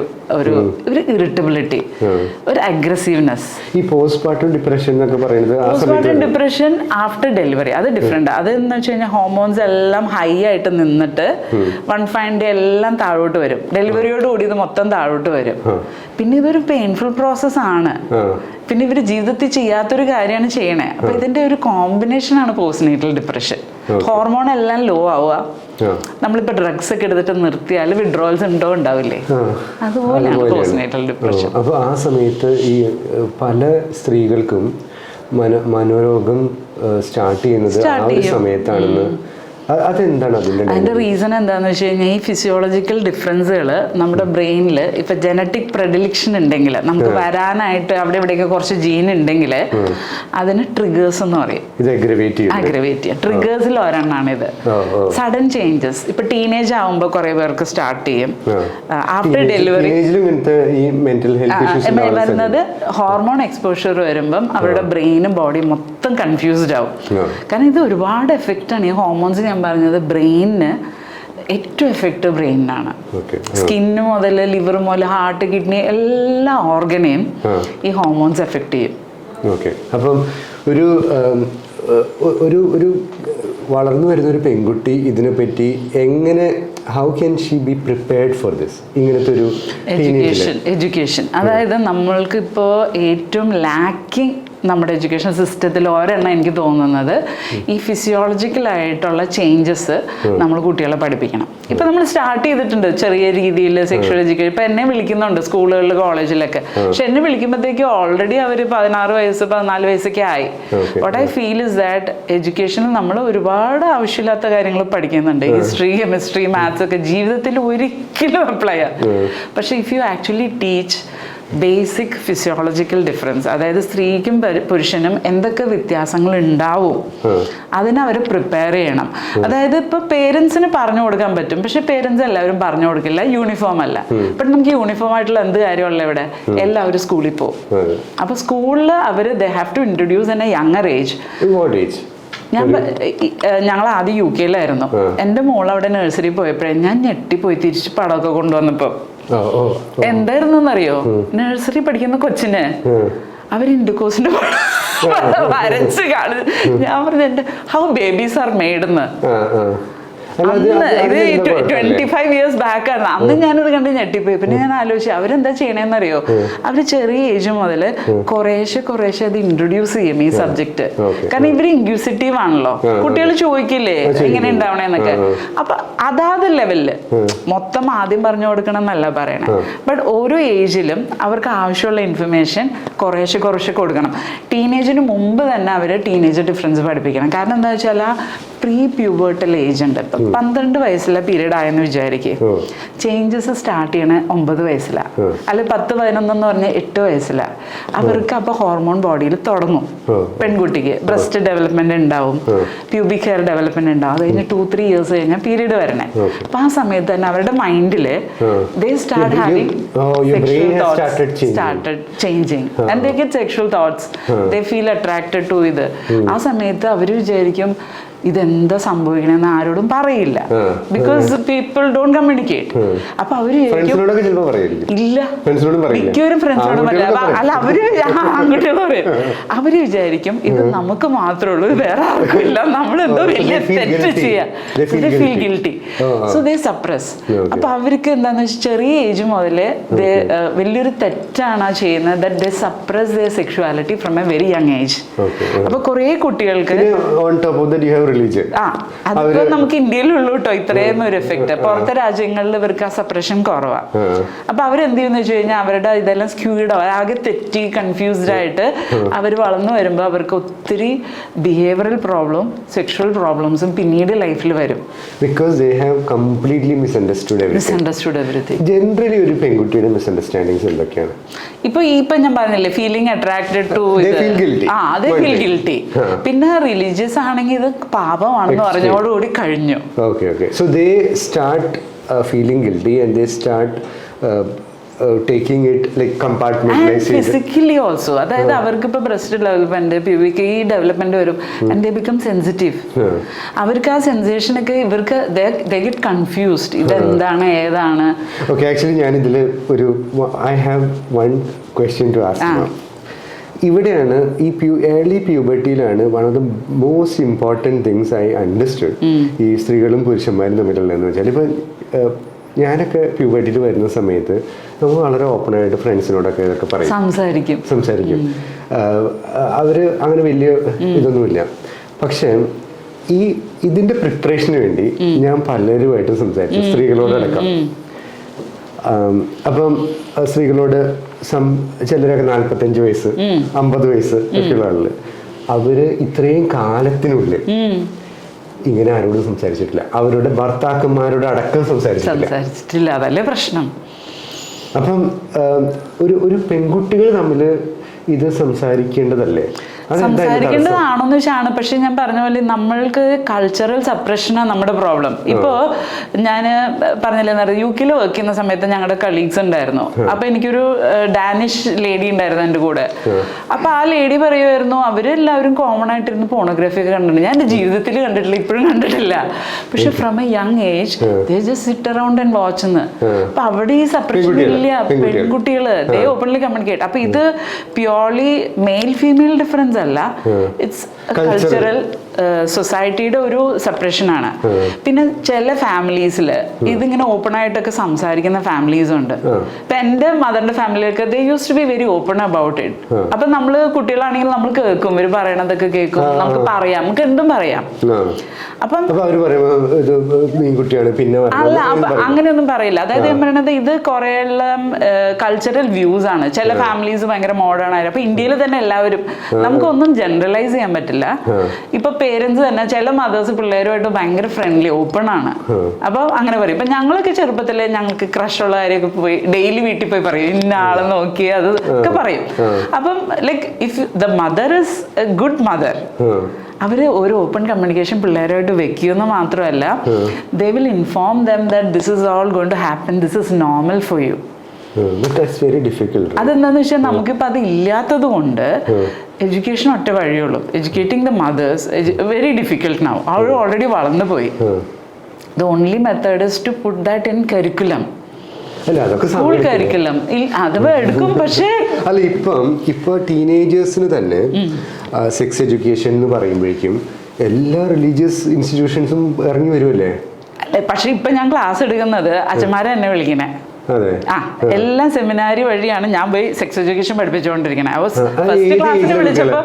ഇറിറ്റബിലിറ്റി, ഒരു അഗ്രസീവ്നെസ്. ഈ പോസ്റ്റ്മോർട്ടം ഡിപ്രഷൻ എന്നൊക്കെ പറയുന്നത് പോസ്റ്റ്മോർട്ടം ഡിപ്രഷൻ ആഫ്റ്റർ ഡെലിവറി അത് ഡിഫറെന്റ്. അതെന്ന് വെച്ച് കഴിഞ്ഞാൽ ഹോർമോൺസ് എല്ലാം ഹൈ ആയിട്ട് നിന്നിട്ട് 1 ഡേ എല്ലാം താഴോട്ട് വരും. ഡെലിവറിയോട് കൂടി ഇത് മൊത്തം താഴോട്ട് വരും. പിന്നെ ഇതൊരു പെയിൻഫുൾ പ്രോസസ് ആണ്. പിന്നെ ഇവര് ജീവിതത്തിൽ ചെയ്യാത്തൊരു കാര്യമാണ് ചെയ്യണേ. അപ്പൊ ഇതിന്റെ ഒരു കോമ്പിനേഷൻ ആണ് പോസ്റ്റ്നേറ്റൽ ഡിപ്രഷൻ. ഹോർമോൺ എല്ലാം ലോ ആവുക. നമ്മളിപ്പോ ഡ്രഗ്സ് ഒക്കെ എടുത്തിട്ട് നിർത്തിയാൽ വിഡ്രോവൽസ് ഉണ്ടോ ഉണ്ടാവില്ലേ, അതുപോലെയാണ് പോസ്റ്റ്നേറ്റൽ ഡിപ്രഷൻ. അപ്പൊ ആ സമയത്ത് ഈ പല സ്ത്രീകൾക്കും മനോരോഗം സ്റ്റാർട്ട് ചെയ്യുന്നത് ആ ഒരു സമയത്താണെന്ന് അതെന്താണ് അതിന്റെ റീസൺ എന്താണെന്ന് വെച്ച് കഴിഞ്ഞാൽ ഈ ഫിസിയോളജിക്കൽ ഡിഫറൻസുകൾ നമ്മുടെ ബ്രെയിനിൽ ഇപ്പൊ ജനറ്റിക് പ്രെഡിലിക്ഷൻ ഉണ്ടെങ്കിൽ നമുക്ക് വരാനായിട്ട് അവിടെ ഇവിടെയൊക്കെ കുറച്ച് ജീൻ ഉണ്ടെങ്കിൽ അതിന് ട്രിഗേഴ്സ് എന്ന് പറയും. അഗ്രവേറ്റ് ചെയ്യാം. ട്രിഗേഴ്സിൽ ഒരെണ്ണാണ് ഇത്. സഡൻ ചേഞ്ചസ് ഇപ്പൊ ടീനേജ് ആവുമ്പോൾ കുറെ പേർക്ക് സ്റ്റാർട്ട് ചെയ്യും. ആഫ്റ്റർ ഡെലിവറി വരുന്നത് ഹോർമോൺ എക്സ്പോഷർ വരുമ്പം അവരുടെ ബ്രെയിനും ബോഡിയും മൊത്തം കൺഫ്യൂസ്ഡ് ആവും. കാരണം ഇത് ഒരുപാട് എഫക്റ്റ് ആണ്. ഈ ഹോർമോൺസ് ഞാൻ പറഞ്ഞത് ബ്രെയിനിന് ഏറ്റവും എഫക്റ്റ് ബ്രെയിനാണ്. സ്കിന്ന് മുതൽ ലിവർ മുതൽ ഹാർട്ട് കിഡ്നി എല്ലാ ഓർഗനെയും ഈ ഹോർമോൺസ് എഫക്റ്റ് ചെയ്യും. ഓക്കെ. അപ്പം ഒരു ഒരു ഒരു വളർന്നു വരുന്ന ഒരു പെൺകുട്ടി ഇതിനെപ്പറ്റി എങ്ങനെ how can she be prepared for this? ഇങ്ങനത്തെ ഒരു എഡ്യൂക്കേഷൻ അതായത് നമ്മൾക്കിപ്പോൾ ഏറ്റവും ലാക്കിങ് നമ്മുടെ എഡ്യൂക്കേഷൻ സിസ്റ്റത്തിൽ ഒരെണ്ണം എനിക്ക് തോന്നുന്നത് ഈ ഫിസിയോളജിക്കലായിട്ടുള്ള ചേഞ്ചസ് നമ്മൾ കുട്ടികളെ പഠിപ്പിക്കണം. ഇപ്പം നമ്മൾ സ്റ്റാർട്ട് ചെയ്തിട്ടുണ്ട് ചെറിയ രീതിയിൽ സെക്ഷൽ എഡ്യൂക്കേഷൻ. ഇപ്പം എന്നെ വിളിക്കുന്നുണ്ട് സ്കൂളുകളിൽ കോളേജിലൊക്കെ. പക്ഷെ എന്നെ വിളിക്കുമ്പോഴത്തേക്ക് ഓൾറെഡി അവർ 16 വയസ്സ് 14 വയസ്സൊക്കെ ആയി. What I feel is that എഡ്യൂക്കേഷനിൽ നമ്മൾ ഒരുപാട് ആവശ്യമില്ലാത്ത കാര്യങ്ങൾ പഠിക്കുന്നുണ്ട്. ഹിസ്റ്ററി, കെമിസ്ട്രി, മാത്സ് ഒക്കെ ജീവിതത്തിൽ ഒരിക്കലും അപ്ലൈ ചെയ്യാം. പക്ഷെ if you actually teach basic physiological difference, അതായത് സ്ത്രീക്കും പുരുഷനും എന്തൊക്കെ വ്യത്യാസങ്ങൾ ഉണ്ടാവും അതിനവർ പ്രിപ്പയർ ചെയ്യണം. അതായത് ഇപ്പൊ പേരൻസിന് പറഞ്ഞു കൊടുക്കാൻ പറ്റും, പക്ഷെ പേരൻസ് എല്ലാവരും പറഞ്ഞു കൊടുക്കില്ല. യൂണിഫോം അല്ല. ഇപ്പം നമുക്ക് യൂണിഫോം ആയിട്ടുള്ള എന്ത് കാര്യമുള്ള ഇവിടെ എല്ലാവരും സ്കൂളിൽ പോകും. അപ്പൊ സ്കൂളിൽ അവർ they have to introduce in a younger age. ഞങ്ങൾ ആദ്യം UK-യിലായിരുന്നു. എൻ്റെ മോൾ അവിടെ നഴ്സറി പോയപ്പോഴേ ഞാൻ ഞെട്ടിപ്പോയി. തിരിച്ച് പടമൊക്കെ കൊണ്ടുവന്നപ്പോ എന്തായിരുന്നറിയോ, നഴ്സറി പഠിക്കുന്ന കൊച്ചിന് അവർ ഇൻഡുക്കോസിന്റെ വരച്ച് കാണും. ഞാൻ പറഞ്ഞു എന്റെ ഹൗ ബേബീസ് ആർ മെയ്ഡെന്ന്. അന്ന് ഇത് 25 years ബാക്ക് ആണ്. അന്ന് ഞാനത് കണ്ട് ഞെട്ടിപ്പോയി. പിന്നെ ഞാൻ ആലോചിച്ചു അവരെന്താ ചെയ്യണേന്നറിയോ, അവര് ചെറിയ ഏജ് മുതൽ കുറേശ്ശെ അത് ഇൻട്രൊഡ്യൂസ് ചെയ്യും ഈ സബ്ജക്ട്. കാരണം ഇവര് ഇൻക്യൂസിറ്റീവ് ആണല്ലോ. കുട്ടികൾ ചോദിക്കില്ലേ എങ്ങനെ ഉണ്ടാവണേന്നൊക്കെ. അപ്പൊ അതാത് ലെവലില് മൊത്തം ആദ്യം പറഞ്ഞു കൊടുക്കണം എന്നല്ല പറയണേ. ബട്ട് ഓരോ ഏജിലും അവർക്ക് ആവശ്യമുള്ള ഇൻഫർമേഷൻ കുറേശ്ശെ കൊടുക്കണം. ടീനേജിന് മുമ്പ് തന്നെ അവര് ടീനേജ് ഡിഫറൻസ് പഠിപ്പിക്കണം. കാരണം എന്താ വെച്ചാൽ ആ പ്രീ പ്യൂബർട്ടൽ ഏജ് ഉണ്ട്. ഇപ്പം 12 വയസ്സിലെ പീരീഡ് ആയെന്ന് വിചാരിക്കുക. ചേഞ്ചസ് സ്റ്റാർട്ട് ചെയ്യണ 9 വയസ്സിലാണ്, അല്ലെ 10-11 എന്ന് പറഞ്ഞാൽ 8 വയസ്സിലാണ്. അവർക്ക് അപ്പൊ ഹോർമോൺ ബോഡിയിൽ തുടങ്ങും. പെൺകുട്ടിക്ക് ബ്രസ്റ്റ് ഡെവലപ്മെന്റ് ഉണ്ടാവും, പ്യൂബിക് ഹെയർ ഡെവലപ്മെന്റ് ഉണ്ടാവും. അത് കഴിഞ്ഞ് 2-3 years കഴിഞ്ഞാൽ പീരീഡ് വരണേ. അപ്പൊ ആ സമയത്ത് തന്നെ അവരുടെ മൈൻഡില് they start having sexual thoughts started changing and they get sexual thoughts. They feel attracted to ഇത്. ആ സമയത്ത് അവർ വിചാരിക്കും ഇതെന്താ സംഭവിക്കണെന്ന് ആരോടും പറയില്ല. Because people don't communicate. അപ്പൊ അവര് ഇല്ല, മിക്കവരും ഫ്രണ്ട്സിനോടും പറയില്ല. അല്ല അവര് അങ്ങോട്ട് പറയും. അവര് വിചാരിക്കും ഇത് നമുക്ക് മാത്രമേ ഉള്ളൂ, വേറെ ആർക്കും ഇല്ല, നമ്മളെന്തോ വലിയ തെറ്റ് ചെയ്യാം. Feel guilty. So they suppress. അപ്പൊ അവർക്ക് എന്താന്ന് വെച്ചാൽ ചെറിയ ഏജ് മുതലേ വലിയൊരു തെറ്റാണ് ചെയ്യുന്നത്. That they suppress the sexuality from A very young age. അപ്പൊ കുറെ കുട്ടികൾക്ക് അതിപ്പോ നമുക്ക് ഇന്ത്യയിലുള്ളൂ കേട്ടോ ഇത്രയും ഒരു എഫക്ട്. പുറത്തെ രാജ്യങ്ങളിൽ ഇവർക്ക് ആ സപ്രഷൻ കുറവാണ്. അപ്പൊ അവരെന്ത് ചെയ്യുന്ന വെച്ച് കഴിഞ്ഞാൽ അവരുടെ ഇതെല്ലാം സ്ക്യൂഡ് ആകെ തെറ്റി കൺഫ്യൂസ്ഡ് ആയിട്ട് അവർ വളർന്നു വരുമ്പോൾ അവർക്ക് ഒത്തിരി ബിഹേവിയറൽ പ്രോബ്ലം സെക്ഷൽ പ്രോബ്ലംസും പിന്നീട് ലൈഫിൽ വരും. Because they have completely misunderstood everything. Generally ഒരു പെൺകുട്ടിയുടെ മിസ്അണ്ടർസ്റ്റാൻഡിങ്സ് എന്തൊക്കെയാണ്? ഇപ്പൊ ഞാൻ പറഞ്ഞില്ലേ ഫീലിംഗ് അട്രാക്റ്റഡ് ടു അതേ ഫീൽ ഗിൽറ്റി. പിന്നെ റിലീജിയസ് ആണെങ്കിൽ ഇത് പാപമാണെന്ന് പറഞ്ഞോടുകൂടി കഴിഞ്ഞു. So they start feeling guilty and they start taking it like compartmentalizing it. Physically also. അതായത് അവർക്ക് ഇപ്പൊ ബ്രസ്റ്റ് ഡെവലപ്മെന്റ് പ്യൂബിക് ഈ ഡെവലപ്മെന്റ് വരും and they become sensitive. അവർക്ക് ആ സെൻസേഷൻ ഒക്കെ ഇവർക്ക് they get confused. ഇതെന്താണ് ഏതാണ്? Okay, actually ഞാൻ ഇതിൽ ഒരു I have one question to ask now. ഇവിടെയാണ് ഈ ഏർലി പ്യൂബർട്ടിയിലാണ് one of the most important things I understood ഈ സ്ത്രീകളും പുരുഷന്മാരും തമ്മിലുള്ളതെന്ന് വെച്ചാൽ ഇപ്പം ഞാനൊക്കെ പ്യൂബർട്ടിയിൽ വരുന്ന സമയത്ത് നമ്മൾ വളരെ ഓപ്പണായിട്ട് ഫ്രണ്ട്സിനോടൊക്കെ ഇതൊക്കെ പറയും, സംസാരിക്കും. അവർ അങ്ങനെ വലിയ ഇതൊന്നുമില്ല. പക്ഷേ ഇതിൻ്റെ പ്രിപ്പറേഷന് വേണ്ടി ഞാൻ പലരുമായിട്ട് സംസാരിച്ചു, സ്ത്രീകളോടടക്കം. അപ്പം സ്ത്രീകളോട് ചിലരൊക്കെ 45 വയസ്സ് 50 വയസ്സ് ഒക്കെയുള്ള ആളുകൾ അവര് ഇത്രയും കാലത്തിനുള്ളിൽ ഇങ്ങനെ ആരോടും സംസാരിച്ചിട്ടില്ല, അവരുടെ ഭർത്താക്കന്മാരോട് അടക്കം സംസാരിച്ചിട്ടില്ല. അതല്ലേ പ്രശ്നം. അപ്പം ഒരു പെൺകുട്ടികൾ തമ്മിൽ ഇത് സംസാരിക്കേണ്ടതല്ലേ? സംസാരിക്കേണ്ടതാണെന്ന് വെച്ചാണ്. പക്ഷെ ഞാൻ പറഞ്ഞ പോലെ നമ്മൾക്ക് കൾച്ചറൽ സപ്രഷനാണ് നമ്മുടെ പ്രോബ്ലം. ഇപ്പോൾ ഞാൻ പറഞ്ഞില്ലേ, UK വർക്ക് ചെയ്യുന്ന സമയത്ത് ഞങ്ങളുടെ കളീഗ്സ് ഉണ്ടായിരുന്നു. അപ്പൊ എനിക്കൊരു ഡാനിഷ് ലേഡി ഉണ്ടായിരുന്നു എൻ്റെ കൂടെ. അപ്പൊ ആ ലേഡി പറയുമായിരുന്നു അവരെല്ലാവരും കോമൺ ആയിട്ടിരുന്ന് പോണോഗ്രാഫി ഒക്കെ കണ്ടിട്ടുണ്ട്. ഞാൻ എൻ്റെ ജീവിതത്തിൽ കണ്ടിട്ടില്ല, ഇപ്പോഴും കണ്ടിട്ടില്ല. പക്ഷെ from A young age they just sit around and watch എന്ന്. അപ്പൊ അവിടെ ഈ സപ്രഷൻ ഇല്ല. പെൺകുട്ടികള് ദേ ഓപ്പൺലി കമ്മ്യൂണിക്കേറ്റ്. അപ്പൊ ഇത് പ്യോർലി മെയിൽ ഫീമെയിൽ ഡിഫറൻസ് അല്ല, ഇറ്റ്സ് കൾച്ചറൽ സൊസൈറ്റിയുടെ ഒരു സെപ്പറേഷനാണ്. പിന്നെ ചില ഫാമിലീസിൽ ഇതിങ്ങനെ ഓപ്പൺ ആയിട്ടൊക്കെ സംസാരിക്കുന്ന ഫാമിലീസ് ഉണ്ട്. ഇപ്പൊ എൻ്റെ മദറിന്റെ ഫാമിലിയൊക്കെ they use to be very open about it. അപ്പൊ നമ്മള് കുട്ടികളാണെങ്കിൽ നമ്മൾ കേൾക്കും, ഇവർ പറയണതൊക്കെ കേൾക്കും, നമുക്ക് പറയാം, നമുക്ക് എന്തും പറയാം. അപ്പം അല്ല, അങ്ങനെയൊന്നും പറയില്ല. അതായത് ഞാൻ പറയണത് ഇത് കുറെ കൾച്ചറൽ വ്യൂസ് ആണ്. ചില ഫാമിലീസ് ഭയങ്കര മോഡേൺ ആയിരുന്നു. അപ്പൊ ഇന്ത്യയിൽ തന്നെ എല്ലാവരും, നമുക്കൊന്നും ജനറലൈസ് ചെയ്യാൻ പറ്റില്ല. ഇപ്പൊ പേരൻസ് തന്നെ ചില മദേഴ്സ് പിള്ളേരുമായിട്ട് ഭയങ്കര ഫ്രണ്ട്ലി ഓപ്പൺ ആണ്. അപ്പൊ അങ്ങനെ പറയും. ഇപ്പൊ ഞങ്ങളൊക്കെ ചെറുപ്പത്തില് ഞങ്ങൾക്ക് ക്രഷ് ഉള്ള കാര്യമൊക്കെ പോയി ഡെയിലി വീട്ടിൽ പോയി പറയും, ഇന്ന ആളെ നോക്കി അത് ഒക്കെ പറയും. അപ്പം like if the mother is a good mother, അവര് ഒരു ഓപ്പൺ കമ്മ്യൂണിക്കേഷൻ പിള്ളേരുമായിട്ട് വെക്കുമെന്ന് മാത്രമല്ല, they will inform them that this is all going to happen, this is normal for you. അതെന്താന്ന് വെച്ചാൽ നമുക്കിപ്പോൾ അത് ഇല്ലാത്തത് കൊണ്ട് എഡ്യൂക്കേഷൻ ഒറ്റ വഴിയുള്ളൂ. Educating the mothers very difficult now. അവർ ഓൾറെഡി വളർന്നു പോയി. The only method is to put that in curriculum, school curriculum. അത് എടുക്കും. പക്ഷേ അല്ല, ഇപ്പൊ ടീനേജേഴ്സിന് തന്നെ സെക്സ് എഡ്യൂക്കേഷൻ എന്ന് പറയുമ്പോഴേക്കും എല്ലാ റിലീജിയസ് ഇൻസ്റ്റിറ്റ്യൂഷൻസും ഇറങ്ങി വരുമല്ലേ? പക്ഷെ ഇപ്പൊ ഞാൻ ക്ലാസ് എടുക്കുന്നത് അച്ഛന്മാരെ എന്നെ വിളിക്കണേ. എല്ലാം സെമിനാരി വഴിയാണ് ഞാൻ പോയി സെക്സ് എഡ്യൂക്കേഷൻ പഠിപ്പിച്ചുകൊണ്ടിരിക്കുന്നത്. ഫസ്റ്റ് ക്ലാസ്സിന് വിളിച്ചപ്പോ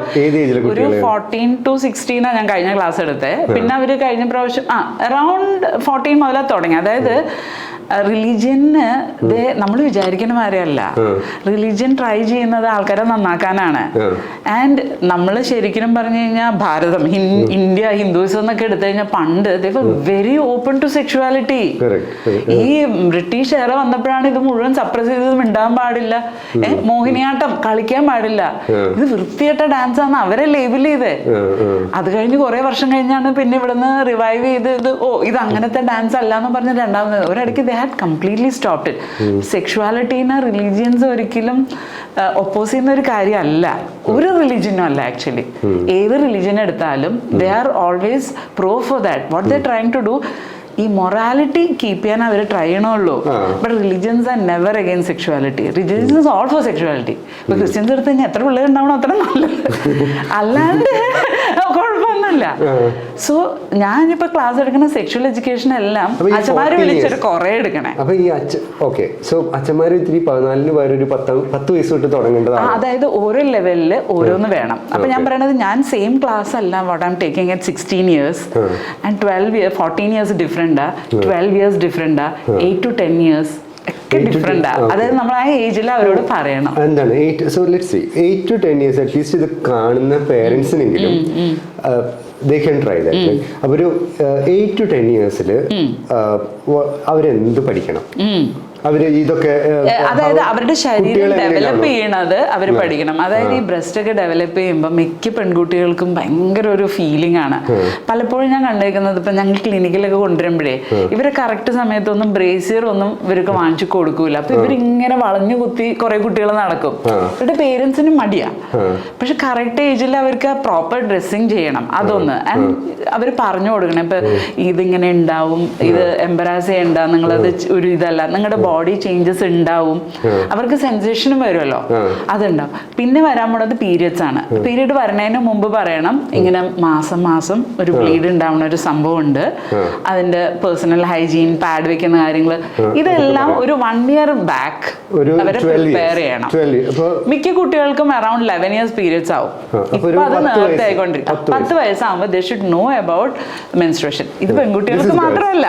ഒരു 14 to 16 ഞാൻ കഴിഞ്ഞ ക്ലാസ് എടുത്തേ. പിന്നെ അവര് കഴിഞ്ഞ പ്രാവശ്യം അറൗണ്ട് 14 മുതലാണ് തുടങ്ങി. അതായത് റിലീജിയന് നമ്മൾ വിചാരിക്കുന്ന മാതിരിയല്ല. റിലീജിയൻ ട്രൈ ചെയ്യുന്നത് ആൾക്കാരെ നന്നാക്കാനാണ്. ആൻഡ് നമ്മൾ ശരിക്കും പറഞ്ഞു കഴിഞ്ഞാൽ ഭാരതം, ഇന്ത്യ, ഹിന്ദുയിസം എന്നൊക്കെ എടുത്തു കഴിഞ്ഞാൽ പണ്ട് വെരി ഓപ്പൺ ടു സെക്ഷുവാലിറ്റി. ഈ ബ്രിട്ടീഷ് എറ വന്നപ്പോഴാണ് ഇത് മുഴുവൻ സപ്രസ് ചെയ്തത്. മിണ്ടാൻ പാടില്ല, മോഹിനിയാട്ടം കളിക്കാൻ പാടില്ല, ഇത് വൃത്തികെട്ട ഡാൻസ് ആണ് അവരെ ലേബിൾ ചെയ്തേ. അത് കഴിഞ്ഞ് കുറെ വർഷം കഴിഞ്ഞാണ് പിന്നെ ഇവിടുന്ന് റിവൈവ് ചെയ്ത് ഇത് അങ്ങനത്തെ ഡാൻസ് അല്ല എന്ന് പറഞ്ഞ് രണ്ടാമത് ഒരിടയ്ക്ക് they had completely stopped it. സെക്ഷുവാലിറ്റീനെ റിലീജിയൻസ് ഒരിക്കലും ഒപ്പോസ് ചെയ്യുന്ന ഒരു കാര്യമല്ല, ഒരു റിലീജിയനും അല്ല. ആക്ച്വലി ഏത് റിലീജിയൻ എടുത്താലും they are always pro for that. What they are trying to do, ഈ മൊറാലിറ്റി കീപ്പ് ചെയ്യാൻ അവർ ട്രൈ ചെയ്യണുള്ളൂ. But religions are never against sexuality. Religions is all for sexuality. ഇപ്പൊ ക്രിസ്ത്യൻസ് എടുത്ത് കഴിഞ്ഞാൽ എത്ര പിള്ളേർ ഉണ്ടാവണം അത്ര നല്ലത്, അല്ലാണ്ട് കുഴപ്പമൊന്നുമില്ല. സോ ഞാനിപ്പോ ക്ലാസ് എടുക്കുന്ന സെക്ഷൽ എഡ്യൂക്കേഷൻ എല്ലാം അച്ഛന്മാര് വിളിച്ചൊരു കുറെ എടുക്കണേ. അപ്പൊ ഈ അച്ഛന്മാര് ഇത്തിരി 14 പേര് ഒരു 10 വയസ്സ് തൊട്ട് തുടങ്ങേണ്ടതാണ്. അതായത് ഓരോ ലെവലില് ഓരോന്ന് വേണം. അപ്പൊ ഞാൻ പറയണത് ഞാൻ സെയിം ക്ലാസ് അല്ല what I am taking at 16 years and 12 years, 14 years different, 12 years different, 8 to 10 years ഒക്കെ ഡിഫറെന്റ്. അതായത് നമ്മൾ ആ ഏജിൽ അവരോട് പറയണം എന്താണ് 8 to 10 years അറ്റ്ലീസ്റ്റ് ഇത് കാണുന്ന പേരൻസിനെങ്കിലും they can try that. അപ്പൊ ഒരു 8 to 10 years അവരെന്ത് പഠിക്കണം? അവര് ഇതൊക്കെ അതായത് അവരുടെ ശരീരം ഡെവലപ്പ് ചെയ്യണത് അവർ പഠിക്കണം. അതായത് ഈ ബ്രസ്റ്റ് ഒക്കെ ഡെവലപ്പ് ചെയ്യുമ്പോൾ മിക്ക പെൺകുട്ടികൾക്കും ഭയങ്കര ഒരു ഫീലിംഗ് ആണ്. പലപ്പോഴും ഞാൻ കണ്ടേക്കുന്നത്, ഇപ്പൊ ഞങ്ങൾ ക്ലിനിക്കിലൊക്കെ കൊണ്ടുവരുമ്പോഴേ ഇവരെ കറക്റ്റ് സമയത്തൊന്നും ബ്രേസിയർ ഒന്നും ഇവർക്ക് വാങ്ങിച്ചു കൊടുക്കൂല. അപ്പൊ ഇവരിങ്ങനെ വളഞ്ഞു കുത്തി കുറെ കുട്ടികൾ നടക്കും. ഇവരുടെ പേരൻസിന് മടിയാ. പക്ഷെ കറക്റ്റ് ഏജിൽ അവർക്ക് പ്രോപ്പർ ഡ്രസ്സിങ് ചെയ്യണം. അതൊന്ന് അവർ പറഞ്ഞു കൊടുക്കണം. ഇപ്പൊ ഇതിങ്ങനെ ഉണ്ടാവും, ഇത് എംബറാസ് ചെയ്യണ്ട, നിങ്ങളത് ഒരു ഇതല്ല, നിങ്ങളുടെ ബോഡി ചേഞ്ചസ് ഉണ്ടാവും, അവർക്ക് സെൻസേഷനും വരുമല്ലോ, അതുണ്ടാവും. പിന്നെ വരാൻ പോണത് പീരിയഡ്സ് ആണ്. പീരിയഡ് വരണതിന് മുമ്പ് പറയണം ഇങ്ങനെ മാസം ഒരു ബ്ലീഡ് ഉണ്ടാവുന്ന ഒരു സംഭവം ഉണ്ട്, അതിന്റെ പേഴ്സണൽ ഹൈജീൻ, പാഡ് വെക്കുന്ന കാര്യങ്ങൾ, ഇതെല്ലാം ഒരു 1 year ബാക്ക് അവരെ പ്രിപ്പയർ ചെയ്യണം. മിക്ക കുട്ടികൾക്കും അറൌണ്ട് 11 years പീരിയഡ്സ് ആവും. ഇപ്പൊ അത് നേരത്തെ ആയിക്കൊണ്ടിരിക്കും. 10 വയസ്സാകുമ്പോൾ they should know about menstruation. ഇത് പെൺകുട്ടികൾക്ക് മാത്രമല്ല.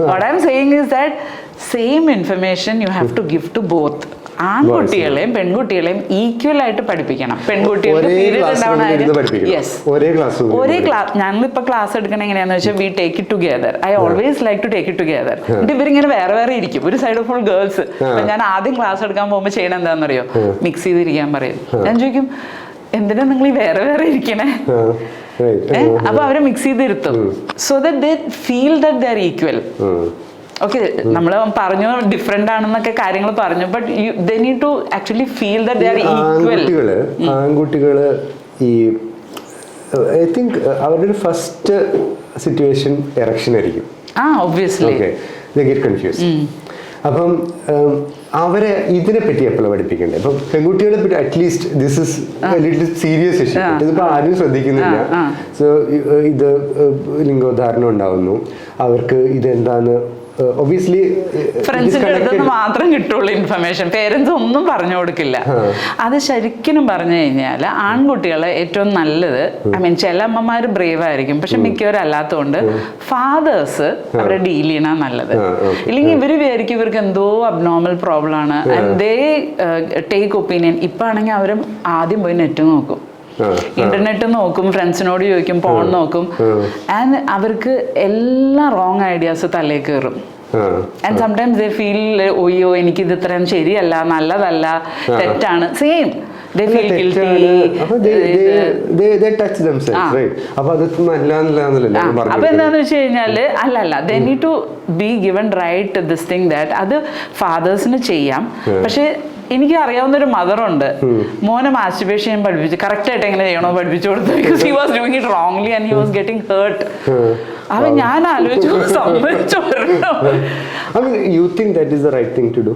What I am saying is that same information you have to give to both. ആൺകുട്ടികളെയും പെൺകുട്ടികളെയും ഈക്വൽ ആയിട്ട് പഠിപ്പിക്കണം. പെൺകുട്ടികൾക്ക് ഒരേ ക്ലാസ്. ഞങ്ങളിപ്പോ ക്ലാസ് എടുക്കണ എങ്ങനെയാന്ന് വെച്ചാൽ we take it together. I always like to take it together. എന്നിട്ട് ഇവരിങ്ങനെ വേറെ വേറെ ഇരിക്കും. ഒരു സൈഡ് ഫുൾ ഗേൾസ്. ഞാൻ ആദ്യം ക്ലാസ് എടുക്കാൻ പോകുമ്പോൾ ചെയ്യണം എന്താണെന്നറിയോ, മിക്സ് ചെയ്തിരിക്കാൻ പറയും. ഞാൻ ചോദിക്കും എന്തിനാ നിങ്ങൾ ഈ വേറെ വേറെ ഇരിക്കണേ? അപ്പൊ അവരെ മിക്സ് ചെയ്തിരുത്തും. So that they feel that they are equal. Okay, നമ്മൾ പറഞ്ഞു ഡിഫറെന്റ് ആണെന്നൊക്കെ കാര്യങ്ങൾ പറഞ്ഞു, but they need to actually feel that they are equal. ആൺകുട്ടികള് ഈ ഐ തിങ്ക് അവരുടെ ഒരു ഫസ്റ്റ് സിറ്റുവേഷൻ എറക്ഷൻ ആയിരിക്കും. Obviously they get confuse. അപ്പം അവരെ ഇതിനെ പറ്റി എപ്പോഴും പഠിപ്പിക്കണ്ടേ? ഇപ്പം പെൺകുട്ടികളെ പറ്റി at least this is little serious issue, ഇതിപ്പോൾ ആരും ശ്രദ്ധിക്കുന്നില്ല. സോ ഇത് ലിംഗോദ്ധാരണം ഉണ്ടാവുന്നു, അവർക്ക് ഇതെന്താന്ന് ഒബ്വിയസ്ലി ഫ്രണ്ട്സിന്റെ അടുത്ത് മാത്രം കിട്ടുള്ളൂ ഇൻഫർമേഷൻ. പേരൻസ് ഒന്നും പറഞ്ഞു കൊടുക്കില്ല. അത് ശരിക്കും പറഞ്ഞു കഴിഞ്ഞാൽ ആൺകുട്ടികളെ ഏറ്റവും നല്ലത്, ഐ മീൻ ചില അമ്മമാര് ബ്രേവ് ആയിരിക്കും, പക്ഷെ മിക്കവരല്ലാത്തതുകൊണ്ട് ഫാദേഴ്സ് അവരെ ഡീൽ ചെയ്യണ നല്ലത്. ഇല്ലെങ്കിൽ ഇവര് വിചാരിക്കും ഇവർക്ക് എന്തോ അബ്നോർമൽ പ്രോബ്ലം ആണ്, ആൻഡ് ദേ ടേക്ക് ഒപ്പീനിയൻ. ഇപ്പൊ ആണെങ്കിൽ അവരും ആദ്യം പോയി നെറ്റ് നോക്കും, ഇന്റർനെറ്റ് നോക്കും, ഫ്രണ്ട്സിനോട് ചോദിക്കും, ഫോൺ നോക്കും, ആൻഡ് അവർക്ക് എല്ലാ റോങ് ഐഡിയാസ് തലേ കയറും. ആൻഡ് സംടൈംസ് ദേ ഫീൽ ഒയ്യോ എനിക്കിത് ഇത്രയും ശരിയല്ല, നല്ലതല്ല, തെറ്റാണ്. Same they feel guilty. അപ്പൊ എന്താന്ന് വെച്ച് കഴിഞ്ഞാല് അല്ലല്ല, they need to be given right this thing that അത് ഫാദേഴ്സിന് ചെയ്യാം. പക്ഷെ എനിക്ക് അറിയാവുന്ന ഒരു മദറുണ്ട്, മോനെ മാസ്റ്റുർബേഷൻ ചെയ്യാൻ പഠിപ്പിച്ചു, കറക്റ്റ് ആയിട്ട് എങ്ങനെ ചെയ്യണോ പഠിപ്പിച്ചു കൊടുത്തു. Because he was doing it wrongly and he was getting hurt. അപ്പൊ ഞാൻ ആലോചിച്ചു സമ്മതിച്ചു. I mean, you think that is the right thing to do?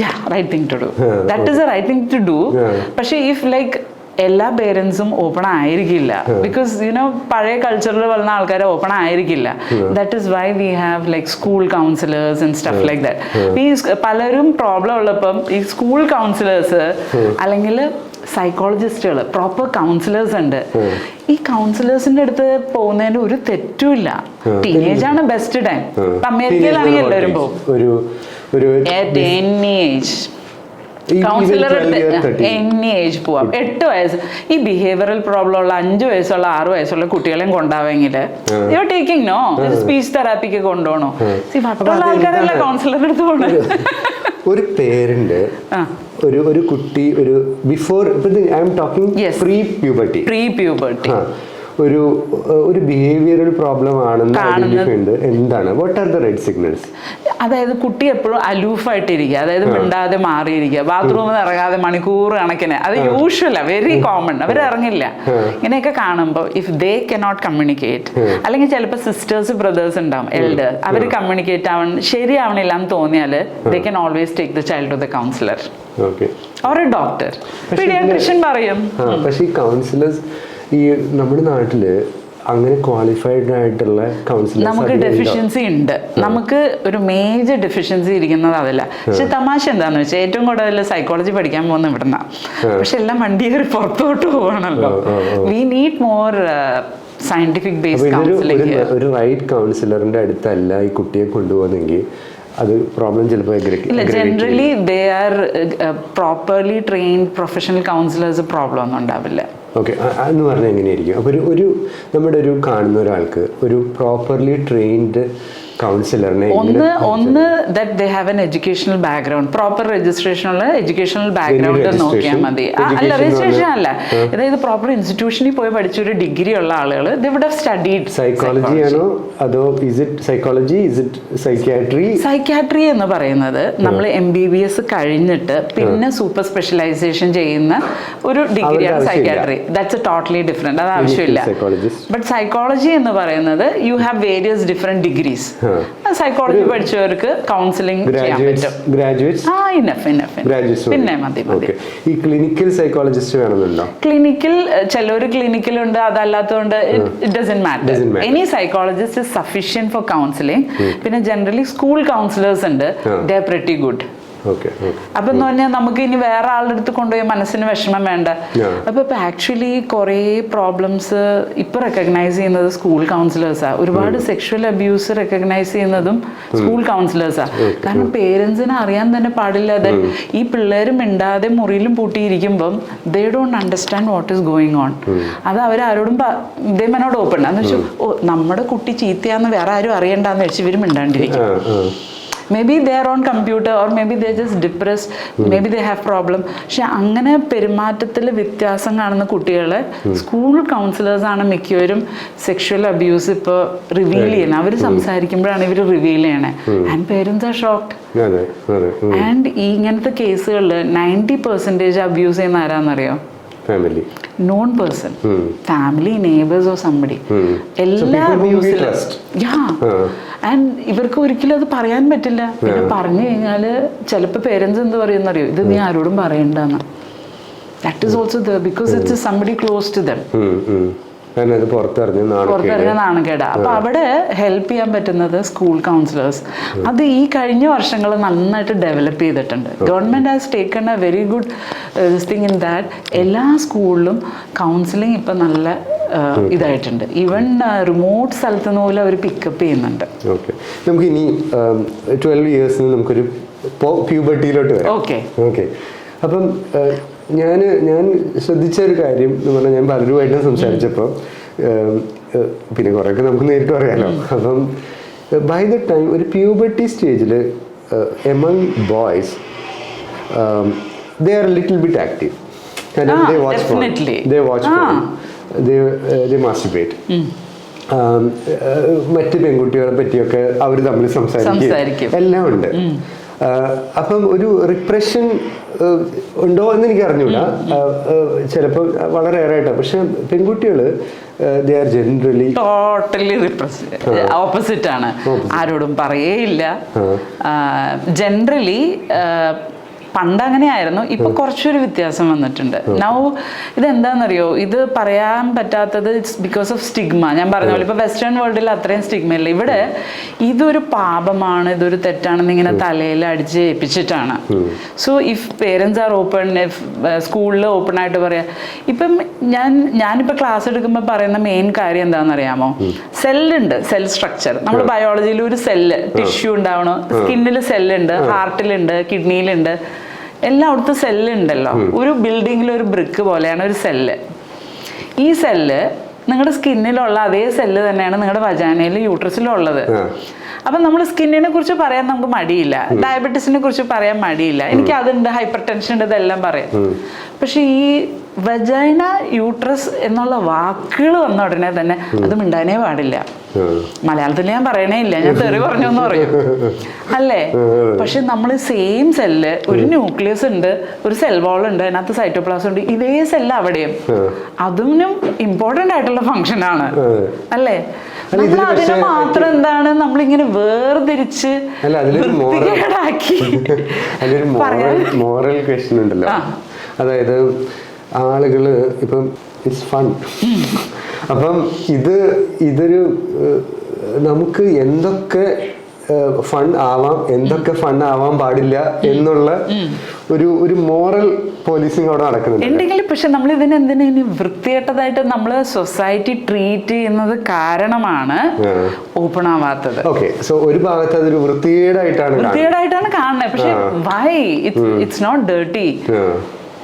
Yeah, right thing to do. That is the right thing to do. പക്ഷെ if like എല്ലാ പേരൻസും open ആയിരിക്കില്ല, because you know പഴയ കൾച്ചറിൽ വളർന്ന ആൾക്കാരെ ഓപ്പൺ ആയിരിക്കില്ല. That is why we have like school counsellors and stuff like that. ഈ പലരും പ്രോബ്ലം ഉള്ളപ്പം ഈ സ്കൂൾ കൗൺസിലേഴ്സ് അല്ലെങ്കിൽ സൈക്കോളജിസ്റ്റുകൾ, പ്രോപ്പർ കൗൺസിലേഴ്സ് ഉണ്ട്. ഈ കൗൺസിലേഴ്സിന്റെ അടുത്ത് പോകുന്നതിന് ഒരു തെറ്റുമില്ല. ടീനേജ് ആണ് ബെസ്റ്റ് ടൈം. അമേരിക്കയിലാണെങ്കിൽ എല്ലാവരും പോകും. കൗൺസിലർ എനി ഏജ് പോവാം. 8 വയസ്സ്. ഈ ബിഹേവിയറൽ പ്രോബ്ലം ഉള്ള 5 വയസ്സുള്ള 6 വയസ്സുള്ള കുട്ടികളെയും കൊണ്ടാവെങ്കിൽ യു ടേക്കിംഗ് നോ സ്പീച്ച് തെറാപ്പിക്ക് കൊണ്ടുപോകണോ? മറ്റുള്ള ആൾക്കാരല്ല കൗൺസിലറുടെ അടുത്ത് പോകണേ. ഒരു പേരന്റ് ഒരു കുട്ടി ഒരു before I am talking pre puberty ഒരു ബിഹേവിയറൽ പ്രോബ്ലം ആണെന്ന് ഐഡന്റിഫൈ ഉണ്ട്. എന്താണ്, what are the red signals? അതായത് കുട്ടി എപ്പോഴും അലൂഫായിട്ടിരിക്കുക, അതായത് മിണ്ടാതെ മാറിയിരിക്കുക, ബാത്റൂമിൽ ഇറങ്ങാതെ മണിക്കൂർ കണക്കിന്. അത് യൂഷ്വലാ, വെരി കോമൺ. അവർ ഇറങ്ങില്ല. ഇങ്ങനെയൊക്കെ കാണുമ്പോൾ ഇഫ് ദേ കനോട്ട് കമ്മ്യൂണിക്കേറ്റ്, അല്ലെങ്കിൽ ചിലപ്പോൾ സിസ്റ്റേഴ്സ് ബ്രദേഴ്സ് ഉണ്ടാവും എൽഡർ, അവർ കമ്മ്യൂണിക്കേറ്റ് ശരിയാവണില്ല എന്ന് തോന്നിയാൽ they can always take the child to the counsellor or a doctor. Paediatrician പറയും. പക്ഷേ ഈ കൗൺസിലേഴ്സ് ഈ നമ്മുടെ നാട്ടില് അങ്ങനെ ക്വാളിഫൈഡ് ആയിട്ടുള്ള കൗൺസിലേഴ്സ് നമുക്ക് ഡെഫിഷ്യൻസി ഉണ്ട്. നമുക്ക് ഒരു മേജർ ഡെഫിഷ്യൻസി ഇരിക്കുന്നത് അതല്ല. പക്ഷെ തമാശ എന്താന്ന് വെച്ചാൽ ഏറ്റവും കൂടുതൽ സൈക്കോളജി പഠിക്കാൻ പോകുന്ന ഇവിടുന്ന, പക്ഷെ എല്ലാം വണ്ടി കയറി പുറത്തോട്ട് പോകണല്ലോ. We need more scientific based counselling. ഒരു റൈറ്റ് കൗൺസിലറിന്റെ അടുത്തല്ല ഈ കുട്ടിയെ കൊണ്ടുപോകുന്നെങ്കിൽ അത് പ്രോബ്ലം ചിലപ്പോൾ ഇല്ല. Generally they are properly trained professional counsellors problem ഒന്നും ഉണ്ടാവില്ല. ഓക്കെ, എന്ന് പറഞ്ഞാൽ എങ്ങനെയായിരിക്കും? അപ്പോൾ ഒരു നമ്മുടെ ഒരു കാണുന്ന ഒരാൾക്ക് ഒരു പ്രോപ്പർലി ട്രെയിൻഡ് കൗൺസിലറിനെ ഒന്ന് that they have an educational background, proper registration ഉള്ള എഡ്യൂക്കേഷണൽ ബാക്ക്ഗ്രൗണ്ട് നോക്കിയാൽ മതി. അല്ല, രജിസ്ട്രേഷൻ അല്ല, അതായത് പ്രോപ്പർ ഇൻസ്റ്റിറ്റ്യൂഷനിൽ പോയി പഠിച്ച ഒരു ഡിഗ്രി ഉള്ള ആളുകൾ they would have studied. Psychology ആണോ അതോ is it psychology, is it psychiatry? Psychiatry എന്ന് പറയുന്നത് നമ്മൾ MBBS കഴിഞ്ഞിട്ട് പിന്നെ സൂപ്പർ സ്പെഷ്യലൈസേഷൻ ചെയ്യുന്ന ഒരു ഡിഗ്രിയാണ് psychiatry. That's a totally different. അത് ആവശ്യമില്ല. ബട്ട് സൈക്കോളജി എന്ന് പറയുന്നത് you have various different degrees. Psychology പഠിച്ചവർക്ക് കൗൺസിലിംഗ് ചെയ്യാൻ പറ്റും. പിന്നെ മതി. ഈ ക്ലിനിക്കൽ സൈക്കോളജിസ്റ്റ് വേണമെന്നുണ്ടോ? ക്ലിനിക്കൽ ചിലർ ക്ലിനിക്കലുണ്ട്, അതല്ലാത്തതുകൊണ്ട് it doesn't matter. Any psychologist is sufficient for counselling. പിന്നെ ജനറലി സ്കൂൾ കൗൺസിലേഴ്സ് ഉണ്ട്, they are pretty good. Okay. അപ്പൊ എന്ന് പറഞ്ഞാൽ നമുക്ക് ഇനി വേറെ ആളുടെ അടുത്ത് കൊണ്ടുപോയി മനസ്സിന് വിഷമം വേണ്ട. അപ്പൊ ഇപ്പൊ ആക്ച്വലി കുറെ പ്രോബ്ലംസ് ഇപ്പൊ റെക്കഗ്നൈസ് ചെയ്യുന്നത് സ്കൂൾ കൗൺസിലേഴ്സാ. ഒരുപാട് സെക്ഷൽ അബ്യൂസ് റെക്കഗ്നൈസ് ചെയ്യുന്നതും സ്കൂൾ കൗൺസിലേഴ്സാ. കാരണം പേരൻസിന് അറിയാൻ തന്നെ പാടില്ല ഈ പിള്ളേരും മിണ്ടാതെ മുറിയിലും പൂട്ടിയിരിക്കുമ്പം they don't understand what is going on. അത് അവരാരോടും ദേ മനോട് ഓപ്പൺ എന്ന് വെച്ചാൽ നമ്മുടെ കുട്ടി ചീത്തയാന്ന് വേറെ ആരും അറിയണ്ടെന്ന് വെച്ച് ഇവർ മിണ്ടാണ്ടിരിക്കും. Maybe they are on computer or maybe they are just depressed, maybe they have problem. പക്ഷെ അങ്ങനെ പെരുമാറ്റത്തിൽ വ്യത്യാസം കാണുന്ന കുട്ടികളെ സ്കൂൾ കൗൺസിലേഴ്സ് ആണ് മിക്കവരും സെക്ഷൽ അബ്യൂസ് ഇപ്പോൾ റിവീൽ ചെയ്യണം. അവർ സംസാരിക്കുമ്പോഴാണ് ഇവർ റിവീൽ ചെയ്യണേ. And parents are shocked. And ഇങ്ങനത്തെ കേസുകളിൽ 90% അബ്യൂസ് ചെയ്യുന്ന ആരാന്നറിയോ? Family, known person, family, neighbours or somebody. എല്ലാ അബ്യൂസിലും ആൻഡ് ഇവർക്ക് ഒരിക്കലും അത് പറയാൻ പറ്റില്ല. പിന്നെ പറഞ്ഞു കഴിഞ്ഞാൽ ചിലപ്പോൾ പേരൻസ് എന്ത് പറയുന്നറിയോ? ഇത് നീ ആരോടും പറയണ്ടെന്ന്. That is also there because it's somebody close to them. പുറത്തിറങ്ങിയ നാണക്കേടാ. അപ്പൊ അവിടെ ഹെൽപ്പ് ചെയ്യാൻ പറ്റുന്നത് സ്കൂൾ കൗൺസിലേഴ്സ്. അത് ഈ കഴിഞ്ഞ വർഷങ്ങൾ നന്നായിട്ട് ഡെവലപ്പ് ചെയ്തിട്ടുണ്ട്. Government has taken A very good thing in that. എല്ലാ സ്കൂളിലും കൗൺസിലിംഗ് ഇപ്പൊ നല്ല ഇതായിട്ടുണ്ട്. ഈവൻ റിമോട്ട് സ്ഥലത്ത് നിന്ന് പോലും അവർ പിക്കപ്പ് ചെയ്യുന്നുണ്ട്. നമുക്ക് ഇനി 12 ഇയേഴ്സിന് നമുക്കൊരു പ്യൂബർട്ടിയിലോട്ട് വരാം. ഓക്കെ. അപ്പം ഞാൻ ശ്രദ്ധിച്ച ഒരു കാര്യം എന്ന് പറഞ്ഞാൽ, ഞാൻ പലരുമായിട്ട് സംസാരിച്ചപ്പോൾ, പിന്നെ കുറേയൊക്കെ നമുക്ക് നേരിട്ട് പറയാമല്ലോ. അപ്പം ബൈ ദ ടൈം ഒരു പ്യൂബർട്ടി സ്റ്റേജിൽ among boys they are little bit active. They watch porn, they masturbate. മറ്റ് പെൺകുട്ടികളെ പറ്റിയൊക്കെ അവർ തമ്മിൽ സംസാരിക്കും, എല്ലാം ഉണ്ട്. അപ്പം ഒരു റിപ്രഷൻ ഉണ്ടോ എന്ന് എനിക്ക് അറിഞ്ഞൂടാ. ചിലപ്പോൾ വളരെ ഏറായിട്ടാണ്. പക്ഷെ പെൺകുട്ടികൾ they are generally totally opposite ആണ്. ആരോടും പറയേയില്ല. ജനറലി പണ്ട് അങ്ങനെയായിരുന്നു. ഇപ്പൊ കുറച്ചൊരു വ്യത്യാസം വന്നിട്ടുണ്ട്. നൗ ഇതെന്താണെന്നറിയോ? ഇത് പറയാൻ പറ്റാത്തത് ഇറ്റ്സ് ബിക്കോസ് ഓഫ് സ്റ്റിഗ്മ. ഞാൻ പറഞ്ഞ പോലെ ഇപ്പൊ വെസ്റ്റേൺ വേൾഡിൽ അത്രയും സ്റ്റിഗ്മ ഇല്ല. ഇവിടെ ഇതൊരു പാപമാണ്, ഇതൊരു തെറ്റാണെന്ന് ഇങ്ങനെ തലയിൽ അടിച്ച് ഏൽപ്പിച്ചിട്ടാണ്. So if parents are open, if സ്കൂളിൽ ഓപ്പൺ ആയിട്ട് പറയാം. ഇപ്പം ഞാനിപ്പോൾ ക്ലാസ് എടുക്കുമ്പോൾ പറയുന്ന മെയിൻ കാര്യം എന്താണെന്നറിയാമോ? സെല്ലുണ്ട്, സെൽ സ്ട്രക്ചർ. നമ്മൾ ബയോളജിയിൽ ഒരു സെല്ല്, ടിഷ്യൂ ഉണ്ടാവണം. സ്കിന്നിൽ സെല്ലുണ്ട്, ഹാർട്ടിലുണ്ട്, കിഡ്നിയിലുണ്ട്, എല്ലായിടത്തും സെല്ലുണ്ടല്ലോ. ഒരു ബിൽഡിങ്ങിൽ ഒരു ബ്രിക്ക് പോലെയാണ് ഒരു സെല്ല്. ഈ സെല്ല് നിങ്ങളുടെ സ്കിന്നിലുള്ള അതേ സെല്ല് തന്നെയാണ് നിങ്ങളുടെ വജാനയിലും യൂട്രസിലും ഉള്ളത്. അപ്പം നമ്മൾ സ്കിന്നിനെ കുറിച്ച് പറയാൻ നമുക്ക് മടിയില്ല, ഡയബറ്റീസിനെ കുറിച്ച് പറയാൻ മടിയില്ല. എനിക്ക് അതുണ്ട്, ഹൈപ്പർ ടെൻഷൻ ഉണ്ട്, ഇതെല്ലാം പറയാം. പക്ഷെ ഈ വജൈന, യൂട്രസ് എന്നുള്ള വാക്കുകൾ വന്ന ഉടനെ തന്നെ അത് മിണ്ടാനേ പാടില്ല. മലയാളത്തിൽ ഞാൻ പറയണേ ഇല്ല, ഞാൻ തെറി പറഞ്ഞു എന്ന് പറയും അല്ലേ? പക്ഷെ നമ്മൾ സെയിം സെല്ല്, ഒരു ന്യൂക്ലിയസ് ഉണ്ട്, ഒരു സെൽ വാൾ ഉണ്ട്, അതിനകത്ത് സൈറ്റോപ്ലാസം ഉണ്ട്, ഇതേ സെല്ല് അവിടെയും. അതിനും ഇമ്പോർട്ടൻ്റ് ആയിട്ടുള്ള ഫംഗ്ഷൻ ആണ് അല്ലേ? നമ്മൾ അതിനെ മാത്രം എന്താണ് നമ്മളിങ്ങനെ വേർതിരിച്ച് വൃത്തികേടാക്കി മോറൽ ക്വസ്റ്റ്യൻ ഉണ്ടല്ലോ. അതായത് ആളുകള് ഇപ്പം ഇറ്റ്സ് ഫൺ. അപ്പം ഇതൊരു നമുക്ക് എന്തൊക്കെ ഫൺ ആവാം, എന്തൊക്കെ ഫൺ ആവാൻ പാടില്ല എന്നുള്ള ഒരു മോറൽ പോലീസിങ് അവിടെ നടക്കുന്നുണ്ട്. പക്ഷെ നമ്മൾ ഇതിനെന്തിനു വൃത്തികെട്ടതായിട്ട് നമ്മൾ സൊസൈറ്റി ട്രീറ്റ് ചെയ്യുന്നത് കാരണമാണ് ഓപ്പൺ ആവാത്തത്. ഓക്കെ, സോ ഒരു ഭാഗത്ത് അതൊരു വൃത്തികേടായിട്ടാണ് കാണുന്നത്. പക്ഷെ why it's not dirty,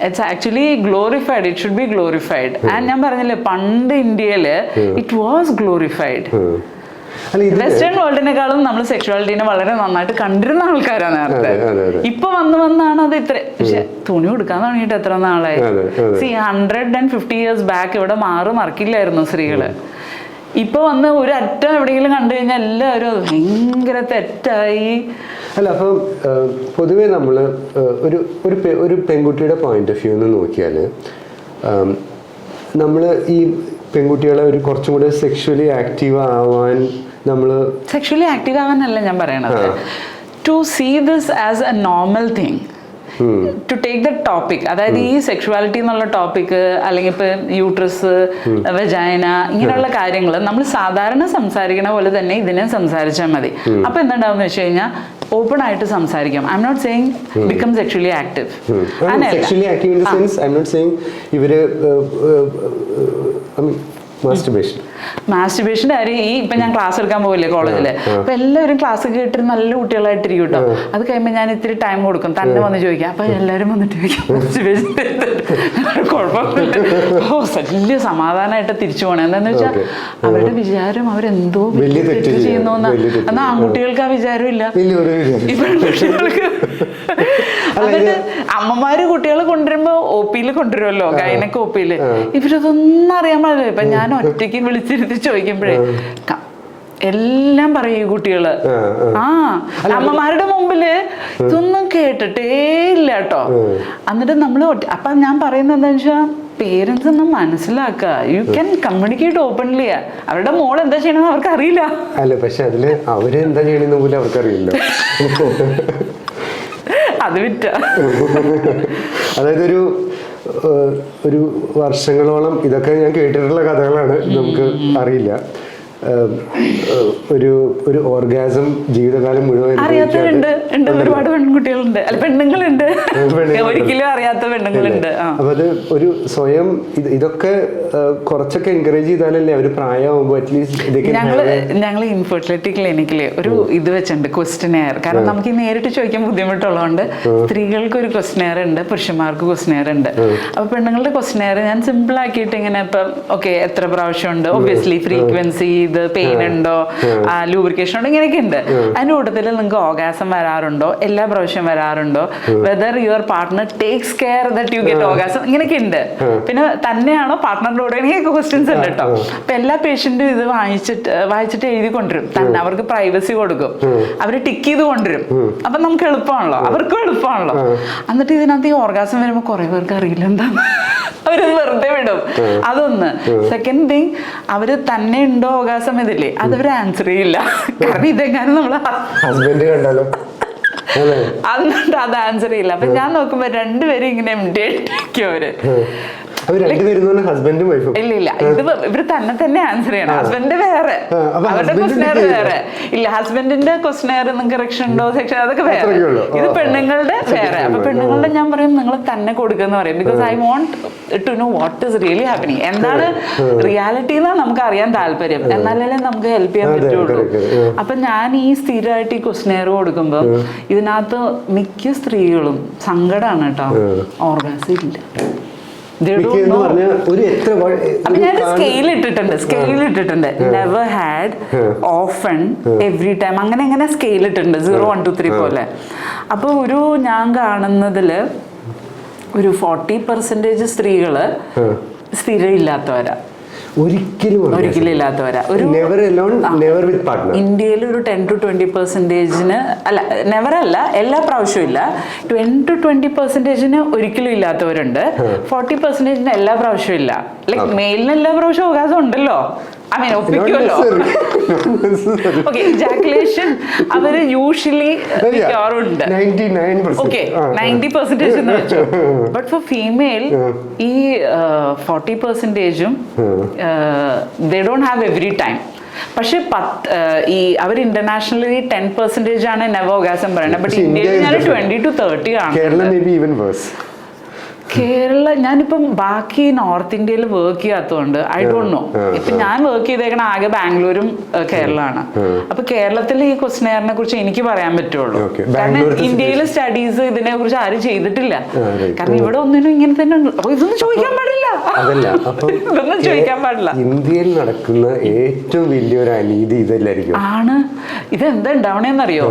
it's actually glorified. It should be glorified. And ഞാൻ പറഞ്ഞില്ലേ, പണ്ട് ഇന്ത്യയില് ഇറ്റ് വാസ് ഗ്ലോറിഫൈഡ്. വെസ്റ്റേൺ വേൾഡിനെക്കാളും നമ്മൾ സെക്ഷുവാലിറ്റീനെ വളരെ നന്നായിട്ട് കണ്ടിരുന്ന ആൾക്കാരാണ് നേരത്തെ. ഇപ്പൊ വന്നാണ് അത് ഇത്ര. പക്ഷെ തുണി കൊടുക്കാൻ തുടങ്ങിയിട്ട് എത്ര നാളായി? 150 years ബാക്ക് ഇവിടെ മറക്കില്ലായിരുന്നു സ്ത്രീകള്. ഇപ്പൊ വന്ന് ഒരു അറ്റം എവിടെയെങ്കിലും കണ്ടു കഴിഞ്ഞാൽ എല്ലാവരും അത് ഭയങ്കര തെറ്റായി. അല്ല, അപ്പം പൊതുവെ നമ്മൾ ഒരു പെൺകുട്ടിയുടെ പോയിന്റ് ഓഫ് വ്യൂ എന്ന് നോക്കിയാൽ, നമ്മൾ ഈ പെൺകുട്ടികളെ ഒരു കുറച്ചും കൂടെ സെക്ഷുവലി ആക്റ്റീവ് ആവാൻ, നമ്മൾ സെക്ഷുവലി ആക്റ്റീവ് ആവാനല്ല ഞാൻ പറയണത്, to see this as a normal thing, to take the topic. അതായത് ഈ സെക്ഷുവാലിറ്റി എന്നുള്ള ടോപ്പിക്ക്, അല്ലെങ്കിൽ ഇപ്പൊ യൂട്രസ്, വജൈന, ഇങ്ങനെയുള്ള കാര്യങ്ങൾ നമ്മൾ സാധാരണ സംസാരിക്കണ പോലെ തന്നെ ഇതിനെ സംസാരിച്ചാൽ മതി. അപ്പൊ എന്തുണ്ടാവും വെച്ച് കഴിഞ്ഞാൽ ഓപ്പൺ ആയിട്ട് സംസാരിക്കാം. I M not saying become sexually active. Sexually active in the sense I M not saying ഇവര് മാസ്റ്റുബേഷന്റെ കാര്യം ഈ ഇപ്പൊ ഞാൻ ക്ലാസ് എടുക്കാൻ പോകില്ലേ കോളേജില്, അപ്പൊ എല്ലാവരും ക്ലാസ് കേട്ടിട്ട് നല്ല കുട്ടികളായിട്ടിരിക്കും കേട്ടോ. അത് കഴിയുമ്പോൾ ഞാൻ ഇത്തിരി ടൈം കൊടുക്കും, തന്നെ വന്ന് ചോദിക്കാം. അപ്പൊ എല്ലാവരും വന്നിട്ട് ചോദിക്കും കുഴപ്പമില്ല, വലിയ സമാധാനമായിട്ട് തിരിച്ചു പോണേ. എന്താന്ന് വെച്ചാൽ അവരുടെ വിചാരം അവരെന്തോ തെറ്റ് ചെയ്യുന്നു എന്നാ ആൺകുട്ടികൾക്ക് ആ വിചാരം ഇല്ല. ഈ പെൺകുട്ടികൾക്ക് എന്നിട്ട് അമ്മമാര് കുട്ടികളെ കൊണ്ടുവരുമ്പോ OPയിൽ കൊണ്ടുവരുമല്ലോ, ഗൈനക്ക് OPയില്. ഇവരതൊന്നും അറിയാൻ പാടില്ല. ഇപ്പൊ ഞാൻ ഒറ്റയ്ക്ക് വിളിച്ചിരുത്തി ചോദിക്കുമ്പോഴേ എല്ലാം പറയും ഈ കുട്ടികള്. അമ്മമാരുടെ മുമ്പില് ഇതൊന്നും കേട്ടിട്ടേ ഇല്ല കേട്ടോ. എന്നിട്ട് നമ്മള് അപ്പൊ ഞാൻ പറയുന്നത് എന്താന്ന് വെച്ചാൽ പേരൻസ് ഒന്നും മനസ്സിലാക്കുക. You can communicate openly. അവരുടെ മോൾ എന്താ ചെയ്യണമെന്ന് അവർക്ക് അറിയില്ല. അല്ല, പക്ഷെ അതില് അവര് എന്താ ചെയ്യണമെന്ന് പോലും അവർക്കറിയില്ല. അത് വിറ്റ അതായത് ഒരു വർഷങ്ങളോളം ഇതൊക്കെ ഞാൻ കേട്ടിട്ടുള്ള കഥകളാണ്, നമുക്ക് അറിയില്ല. ഒരു ഓർഗാസം ജീവിതകാലം മുഴുവൻ അറിയാത്തവരുണ്ട്, ഒരുപാട് പെൺകുട്ടികളുണ്ട്, അല്ല പെണ്ണുങ്ങളുണ്ട്, ഒരിക്കലും അറിയാത്ത പെണ്ണുങ്ങളുണ്ട്. അപ്പൊ അത് ഒരു സ്വയം ഇതൊക്കെ കുറച്ചൊക്കെ എൻകറേജ് ചെയ്താലല്ലേ അവര് പ്രായമാകുമ്പോ അറ്റ്ലീസ്റ്റ്. ഞങ്ങൾ ഇൻഫെർട്ടിലിറ്റി ക്ലിനിക്കില് ഒരു ഇത് വെച്ചിട്ടുണ്ട്, ക്വസ്റ്റനെയർ. കാരണം നമുക്ക് ഈ നേരിട്ട് ചോദിക്കാൻ ബുദ്ധിമുട്ടുള്ളതുകൊണ്ട് സ്ത്രീകൾക്ക് ഒരു ക്വസ്റ്റനെയർ ഉണ്ട്, പുരുഷന്മാർക്ക് ക്വസ്റ്റനെയർ ഉണ്ട്. അപ്പൊ പെണ്ണുങ്ങളുടെ ക്വസ്റ്റനെയർ ഞാൻ സിമ്പിൾ ആക്കിയിട്ട് ഇങ്ങനെ ഇപ്പം ഓക്കെ എത്ര പ്രാവശ്യം ഉണ്ട്, ഒബ്വിയസ്ലി ഫ്രീക്വൻസി, ഇത് പെയിൻ ഉണ്ടോ, ലൂബ്രിക്കേഷൻ ഉണ്ടോ, ഇങ്ങനെയൊക്കെ ഉണ്ട്. അതിന്റെ കൂട്ടത്തിൽ നിങ്ങൾക്ക് ഓർഗാസം വരാറുണ്ടോ, എല്ലാ പ്രാവശ്യം വരാറുണ്ടോ, whether your partner takes care that you get orgasm, ഇങ്ങനെയൊക്കെ ഉണ്ട്. പിന്നെ തന്നെയാണോ പാർട്ട്ണറിന്റെ കൂടെ, ഇങ്ങനെയൊക്കെ ക്വസ്റ്റ്യൻസ് ഉണ്ട് കേട്ടോ. അപ്പൊ എല്ലാ പേഷ്യന്റും ഇത് വായിച്ചിട്ട് എഴുതി കൊണ്ടുവരും. തന്നെ അവർക്ക് പ്രൈവസി കൊടുക്കും, അവര് ടിക്ക് ചെയ്ത് കൊണ്ടുവരും. അപ്പൊ നമുക്ക് എളുപ്പമാണല്ലോ, അവർക്കും എളുപ്പമാണല്ലോ. എന്നിട്ട് ഇതിനകത്ത് ഈ ഓർഗാസം വരുമ്പോ കുറെ പേർക്ക് അറിയില്ല എന്താണ്, അവരത് വെറുതെ വിടും. അതൊന്ന്. സെക്കൻഡ് തിങ്, അവര് തന്നെ ഉണ്ടോ അവകാശം ഇതില്ലേ, അതവര് ആൻസർ ചെയ്യില്ല. കാരണം ഇതെങ്ങാനും നമ്മള് ഹസ്ബൻഡ് കണ്ടാലോ അതുകൊണ്ട് അത് ആൻസർ ചെയ്യില്ല. അപ്പൊ ഞാൻ നോക്കുമ്പോ രണ്ടുപേരും ഇങ്ങനെ അവര് ഹസ്ബൻഡും വൈഫും ഇല്ല ഇത് ഇവര് തന്നെ ആൻസർ ചെയ്യണം. ഹസ്ബൻഡ് വേറെ, അവരുടെ ക്വസ്റ്റനെയർ വേറെ. ഇല്ല, ഹസ്ബൻഡിന്റെ ക്വസ്റ്റനെയർ കറക്ഷൻ ഉണ്ടോ സെക്ഷൻ അതൊക്കെ വേറെ, ഇത് പെണ്ണുങ്ങളുടെ വേറെ. അപ്പൊ പെണ്ണുങ്ങളുടെ ഞാൻ പറയും നിങ്ങൾ തന്നെ കൊടുക്കുന്ന പറയും. Because I want to know what is really happening, എന്താണ് റിയാലിറ്റി എന്നാ നമുക്ക് അറിയാൻ താല്പര്യം, എന്നാലല്ലേ നമുക്ക് ഹെൽപ്പ് ചെയ്യാൻ പറ്റുള്ളൂ. അപ്പൊ ഞാൻ ഈ സ്ഥിരമായിട്ട് ഈ ക്വസ്റ്റനെയർ കൊടുക്കുമ്പോ ഇതിനകത്ത് മിക്ക സ്ത്രീകളും സങ്കടമാണ് കേട്ടോ, ഓർഗാസം ഇല്ല. സ്കെയിൽ ഇട്ടിട്ടുണ്ട് never had, often, every time, അങ്ങനെ സ്കെയിൽ ഇട്ടിട്ടുണ്ട് 0 1 2 3 പോലെ. അപ്പൊ ഞാൻ കാണുന്നതില് ഒരു 40% സ്ത്രീകള് സ്ഥിരം ഇല്ലാത്തവരാ, ഒരിക്കലും ഇല്ലാത്തവരാ. ഇന്ത്യയിൽ ഒരു 10 to 20% അല്ല, നെവർ അല്ല, എല്ലാ പ്രാവശ്യവും ഇല്ല. 10 to 20% ഒരിക്കലും ഇല്ലാത്തവരുണ്ട്. 40% എല്ലാ പ്രാവശ്യവും ഇല്ല. ലൈക് മെയിലിന് എല്ലാ പ്രാവശ്യവും അവകാശം ഉണ്ടല്ലോ, ഒപ്പിക്കുമല്ലോ. ഓക്കെ, ഇജാക്കുലേഷൻ അവര് യൂഷ്വലി മിക്കവാറുണ്ട്. ഓക്കെ, 90% എന്ന് വെച്ചു. ബട്ട് ഫോർ ഫീമെയിൽ ഈ 40%ഉം they don't have every time. പക്ഷെ ഈ അവർ ഇന്റർനാഷണലി 10% ആണ് നെവോഗാസം പറയുന്നത്. ബട്ട് ഇന്ത്യയിൽ ഞാൻ 20 to 30 ആണ്. കേരള ഞാനിപ്പം ബാക്കി നോർത്ത് ഇന്ത്യയിൽ വർക്ക് ചെയ്യാത്തതുകൊണ്ട് ഐ ഡോണ്ട് നോ. ഇപ്പൊ ഞാൻ വർക്ക് ചെയ്തേക്കണ ആകെ ബാംഗ്ലൂരും കേരളമാണ്. അപ്പൊ കേരളത്തിൽ ഈ ക്വസ്റ്റനെയറിനെ കുറിച്ച് എനിക്ക് പറയാൻ പറ്റുള്ളൂ. കാരണം ഇന്ത്യയിലെ സ്റ്റഡീസ് ഇതിനെ കുറിച്ച് ആരും ചെയ്തിട്ടില്ല. കാരണം ഇവിടെ ഒന്നിനും ഇങ്ങനെ തന്നെ ഇതൊന്നും ചോദിക്കാൻ പാടില്ല, ഇതൊന്നും ചോദിക്കാൻ പാടില്ല. ഇന്ത്യയിൽ നടക്കുന്ന ഏറ്റവും വലിയൊരു അനീതി ഇതല്ലായിരിക്കും ആണ്. ഇതെന്താ ഉണ്ടാവണേന്നറിയോ,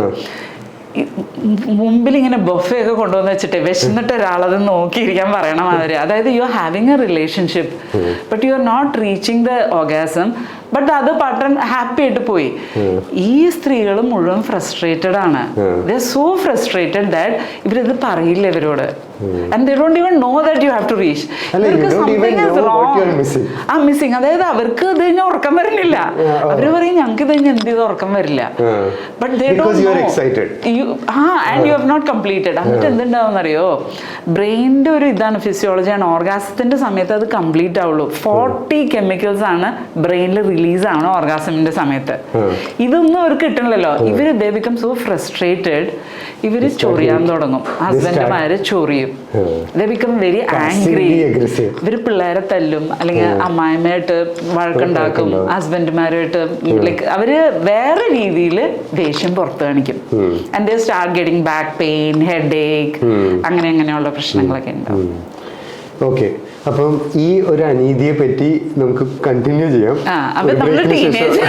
മുമ്പിൽ ഇങ്ങനെ ബൊഫെ ഒക്കെ കൊണ്ടുവന്ന് വെച്ചിട്ട് വിശന്നിട്ട് ഒരാളത് നോക്കിയിരിക്കാൻ പറയണ മാതിരി. അതായത് you are having a relationship but you are not reaching the orgasm, but അത് പാർട്ട്ണർ ഹാപ്പി ആയിട്ട് പോയി. ഈ സ്ത്രീകൾ മുഴുവൻ ഫ്രസ്ട്രേറ്റഡ് ആണ്. They are so frustrated that ഇവരിത് പറയില്ല ഇവരോട്. And they don't even know that you have to reach. Something is wrong. Missing. അതായത് അവർക്ക് ഇത് കഴിഞ്ഞാൽ ഉറക്കം വരില്ല. അവര് പറയും ഞങ്ങൾക്ക് ഇത് കഴിഞ്ഞാൽ എന്ത് ചെയ്ത് ഉറക്കം വരില്ല. But they don't know. And you have not completed. എന്നിട്ട് എന്തുണ്ടാവുമെന്നറിയോ, ബ്രെയിനിന്റെ ഒരു ഇതാണ്, ഫിസിയോളജിയാണ്. ഓർഗാസത്തിന്റെ സമയത്ത് അത് കംപ്ലീറ്റ് ആവുള്ളൂ. 40 കെമിക്കൽസ് ആണ് ബ്രെയിനിൽ റിലീസ് ആണ് ഓർഗാസമിന്റെ സമയത്ത്. ഇതൊന്നും അവർക്ക് കിട്ടണില്ലല്ലോ. ഇവര് ദേ ബിക്കം സോ ഫ്രസ്ട്രേറ്റഡ്. ഇവര് ചൊറിയാൻ തുടങ്ങും, ഹസ്ബൻഡുമാര് ചൊറിയും, ദേ ബിക്കം വെരി ആംഗ്രി. ഇവര് പിള്ളേരെ തല്ലും, അല്ലെങ്കിൽ അമ്മായിമായിട്ട് വഴക്കുണ്ടാക്കും, ഹസ്ബൻഡുമാരുമായിട്ട് ലൈക്ക് അവര് വേറെ രീതിയിൽ ദേഷ്യം പുറത്ത് കാണിക്കും. And they start getting back pain, headache, അങ്ങനെയുള്ള പ്രശ്നങ്ങളൊക്കെ ഉണ്ടാവും. ഓക്കെ, അപ്പം ഈ ഒരു അനീതിയെ പറ്റി നമുക്ക് കണ്ടിന്യൂ ചെയ്യാം. അപ്പൊ നമ്മള് ടീനേജ്